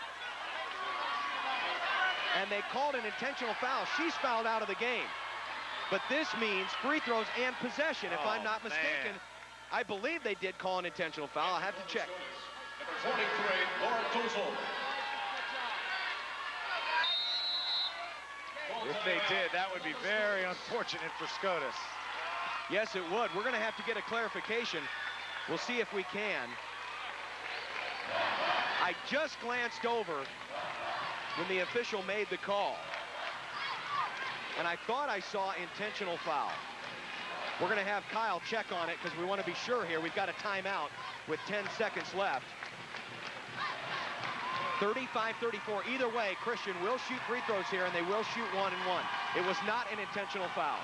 And they called an intentional foul. She's fouled out of the game. But this means free throws and possession, if I'm not mistaken. Man. I believe they did call an intentional foul. I'll have to check. Number 43, Laura Tozel. If they did, that would be very unfortunate for Scotus. Yes, it would. We're going to have to get a clarification. We'll see if we can. I just glanced over when the official made the call, and I thought I saw intentional foul. We're going to have Kyle check on it because we want to be sure here. We've got a timeout with 10 seconds left. 35-34. Either way, Christian will shoot free throws here, and they will shoot 1 and 1. It was not an intentional foul.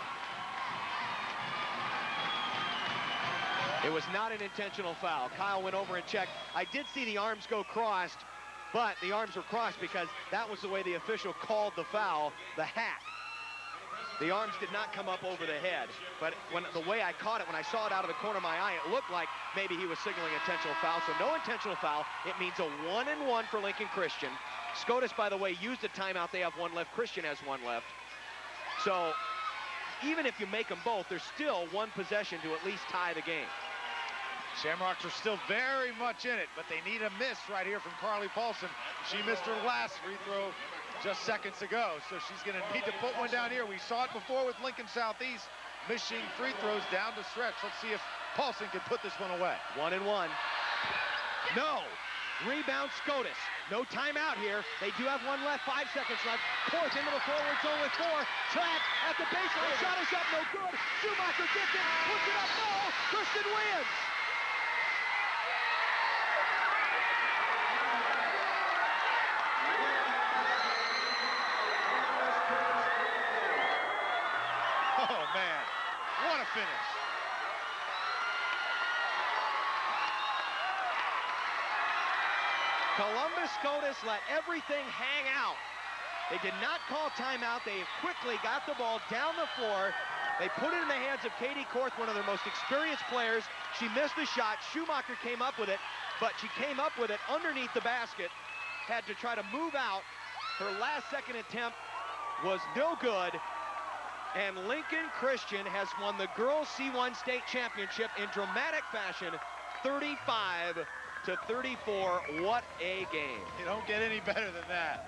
It was not an intentional foul. Kyle went over and checked. I did see the arms go crossed, but the arms were crossed because that was the way the official called the foul, the hack. The arms did not come up over the head, but the way I caught it, when I saw it out of the corner of my eye, it looked like maybe he was signaling intentional foul. So no intentional foul. It means a 1 and 1 for Lincoln Christian. Scotus, by the way, used a timeout. They have 1 left. Christian has 1 left. So even if you make them both, there's still 1 possession to at least tie the game. Shamrocks are still very much in it, but they need a miss right here from Carly Paulson. She missed her last free throw just seconds ago, so she's going to need to put one down here. We saw it before with Lincoln Southeast, missing free throws down to stretch. Let's see if Paulson can put this one away. 1 and 1. No. Rebound Scotus. No timeout here. They do have 1 left, 5 seconds left. Course into the forward zone with 4. Trap at the baseline. Shot is up, no good. Schumacher gets it, puts it up, no. Christian wins. Oh, man. What a finish. Columbus Scotus let everything hang out. They did not call timeout. They quickly got the ball down the floor. They put it in the hands of Katie Korth, one of their most experienced players. She missed the shot. Schumacher came up with it, but she came up with it underneath the basket. Had to try to move out. Her last second attempt was no good. And Lincoln Christian has won the girls C1 state championship in dramatic fashion, 35-34. What a game. You don't get any better than that.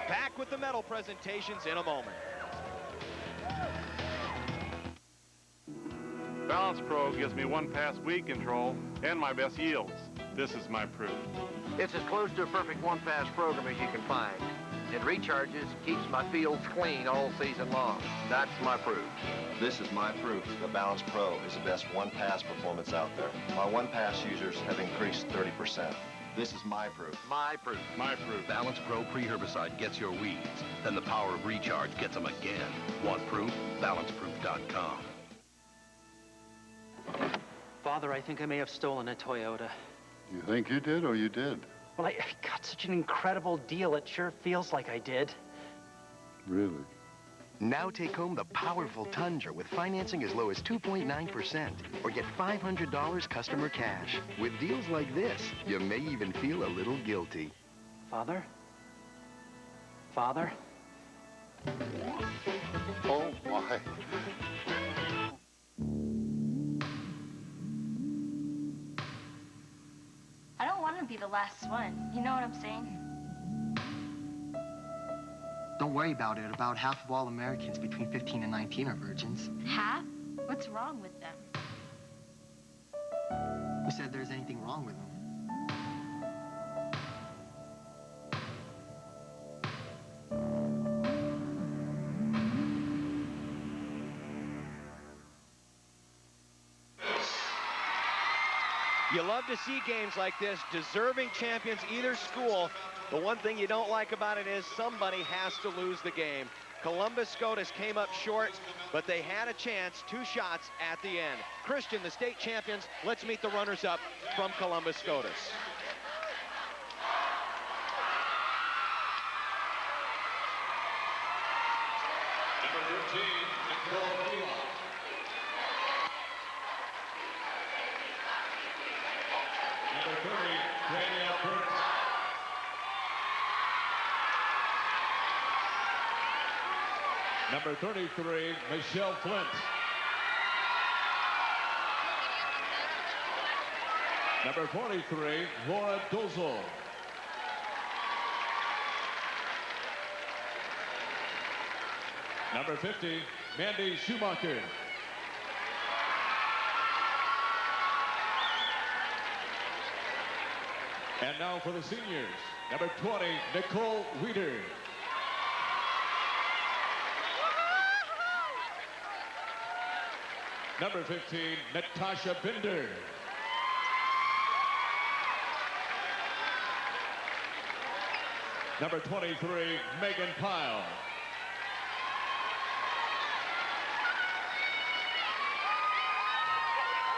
Back with the medal presentations in a moment. Balance Pro gives me 1 pass weed control and my best yields. This is my proof. It's as close to a perfect 1-pass program as you can find. It recharges, keeps my fields clean all season long. That's my proof. This is my proof. The Balance Pro is the best 1-pass performance out there. My 1-pass users have increased 30%. This is my proof. My proof. My proof. Balance Pro pre-herbicide gets your weeds. Then the power of recharge gets them again. Want proof? BalanceProof.com. Father, I think I may have stolen a Toyota. You think you did or you did? Well, I got such an incredible deal. It sure feels like I did. Really? Now take home the powerful Tundra with financing as low as 2.9% or get $500 customer cash. With deals like this, you may even feel a little guilty. Father? Father? Oh, my. I don't want to be the last one. You know what I'm saying? Don't worry about it. About half of all Americans between 15 and 19 are virgins. Half? What's wrong with them? Who said there's anything wrong with them? You love to see games like this, deserving champions, either school. The one thing you don't like about it is somebody has to lose the game. Columbus Scotus came up short, but they had a chance, 2 shots at the end. Christian, the state champions, let's meet the runners-up from Columbus Scotus. Number 13, Nicole. Number 30, Danielle Burns. Number 33, Michelle Flint. Number 43, Laura Dozel. Number 50, Mandy Schumacher. And now for the seniors, number 20, Nicole Weeder. Number 15, Natasha Binder. Number 23, Megan Pyle.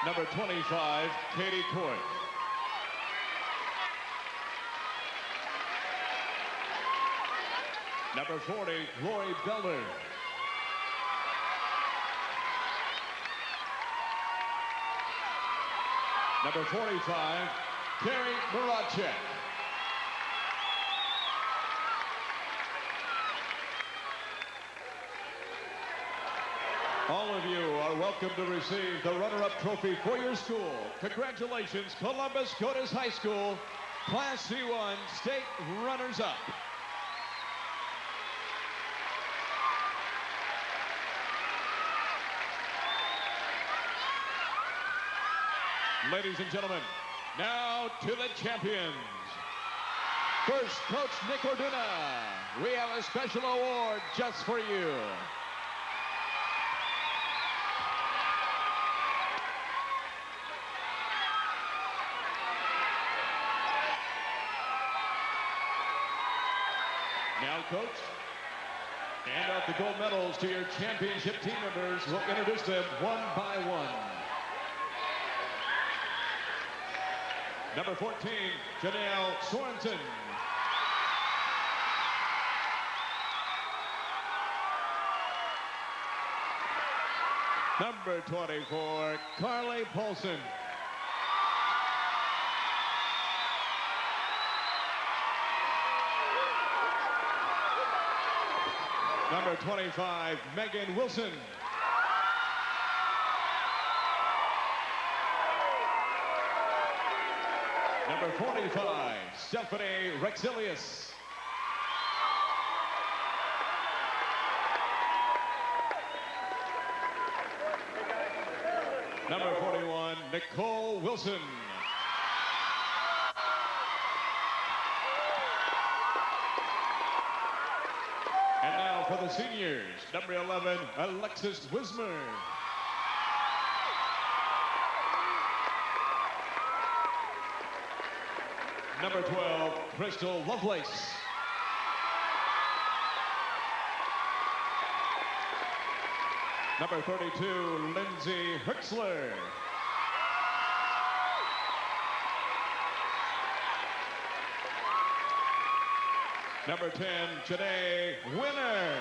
Number 25, Katie Court. Number 40, Lori Beller. Number 45, Carrie Maracek. All of you are welcome to receive the runner-up trophy for your school. Congratulations, Columbus Scotus High School, Class C1 State Runners-Up. Ladies and gentlemen, now to the champions. First, Coach Nick Orduna. We have a special award just for you. Now, Coach, hand out the gold medals to your championship team members. We'll introduce them one by one. Number 14, Janelle Sorensen. Number 24, Carly Paulson. Number 25, Megan Wilson. Number 45, Stephanie Rexilius. Number 41, Nicole Wilson. And now for the seniors, number 11, Alexis Wismer. Number 12, Crystal Lovelace. Number 32, Lindsay Hertzler. Number 10, Janae Winner.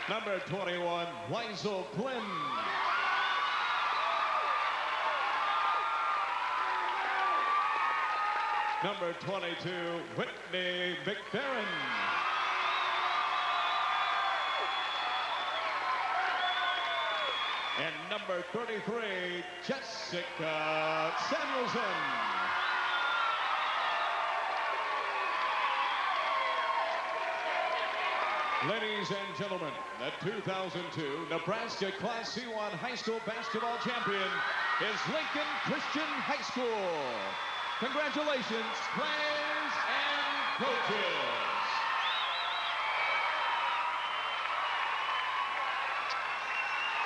Number 21, Liesel Glynn. Number 22, Whitney McFerrin. And number 33, Jessica Samuelson. Ladies and gentlemen, the 2002 Nebraska Class C1 High School Basketball Champion is Lincoln Christian High School. Congratulations, players and coaches.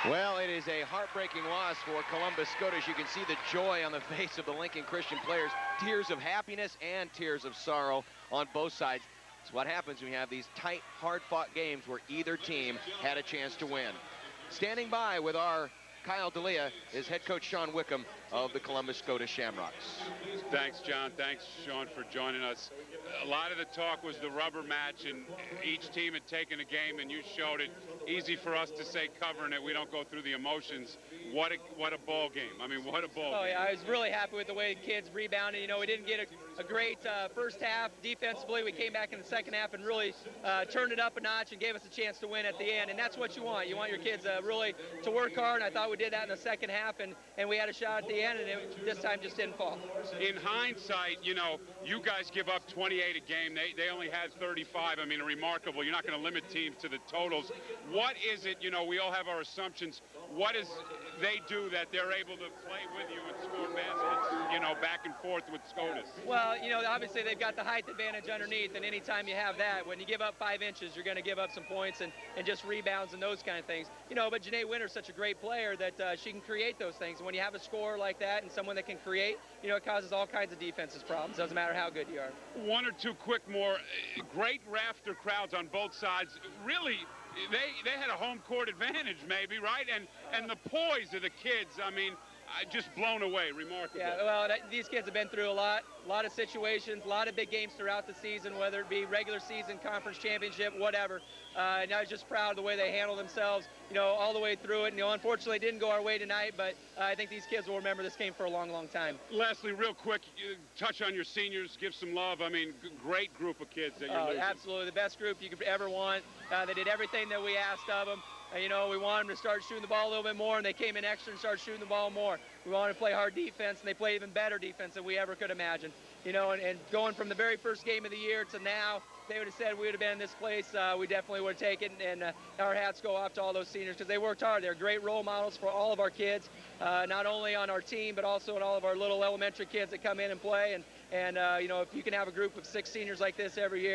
Well, it is a heartbreaking loss for Columbus Scotus. You can see the joy on the face of the Lincoln Christian players. Tears of happiness and tears of sorrow on both sides. It's what happens when you have these tight, hard-fought games where either team had a chance to win. Standing by with our Kyle D'Elia is head coach Sean Wickham of the Columbus Scotus Shamrocks. Thanks, John. Thanks, Sean, for joining us. A lot of the talk was the rubber match, and each team had taken a game, and you showed it. Easy for us to say covering it. We don't go through the emotions. what a ball game. I mean, what a ball game. Oh, yeah, I was really happy with the way the kids rebounded. You know, we didn't get a great first half defensively. We came back in the second half and really turned it up a notch and gave us a chance to win at the end. And that's what you want. You want your kids really to work hard, and I thought we did that in the second half, and we had a shot at the end, and this time just didn't fall. In hindsight, you know, you guys give up 28 a game. They only had 35. I mean, remarkable. You're not going to limit teams to the totals. What is it, you know, we all have our assumptions. What is they do that they're able to play with you and score baskets, you know, back and forth with Scotus? Well, you know, obviously they've got the height advantage underneath, and anytime you have that, when you give up 5 inches, you're going to give up some points and just rebounds and those kind of things. You know, but Janae Winter's such a great player that she can create those things. And when you have a scorer like that and someone that can create, you know, it causes all kinds of defensive problems. Doesn't matter how good you are. One or two quick more. Great rafter crowds on both sides. Really, they had a home court advantage, maybe, right? And the poise of the kids, I mean, just blown away. Remarkable. Yeah, well, these kids have been through a lot of situations, a lot of big games throughout the season, whether it be regular season, conference championship, whatever. And I was just proud of the way they handled themselves, you know, all the way through it. And, you know, unfortunately, it didn't go our way tonight, but I think these kids will remember this game for a long, long time. Lastly, real quick, touch on your seniors, give some love. I mean, great group of kids that you're losing. Absolutely, the best group you could ever want. They did everything that we asked of them. You know, we wanted them to start shooting the ball a little bit more, and they came in extra and started shooting the ball more. We wanted to play hard defense, and they played even better defense than we ever could imagine. You know, and going from the very first game of the year to now, they would have said we would have been in this place, we definitely would have taken, and our hats go off to all those seniors because they worked hard. They're great role models for all of our kids, not only on our team, but also in all of our little elementary kids that come in and play. And you know, if you can have a group of 6 seniors like this every year,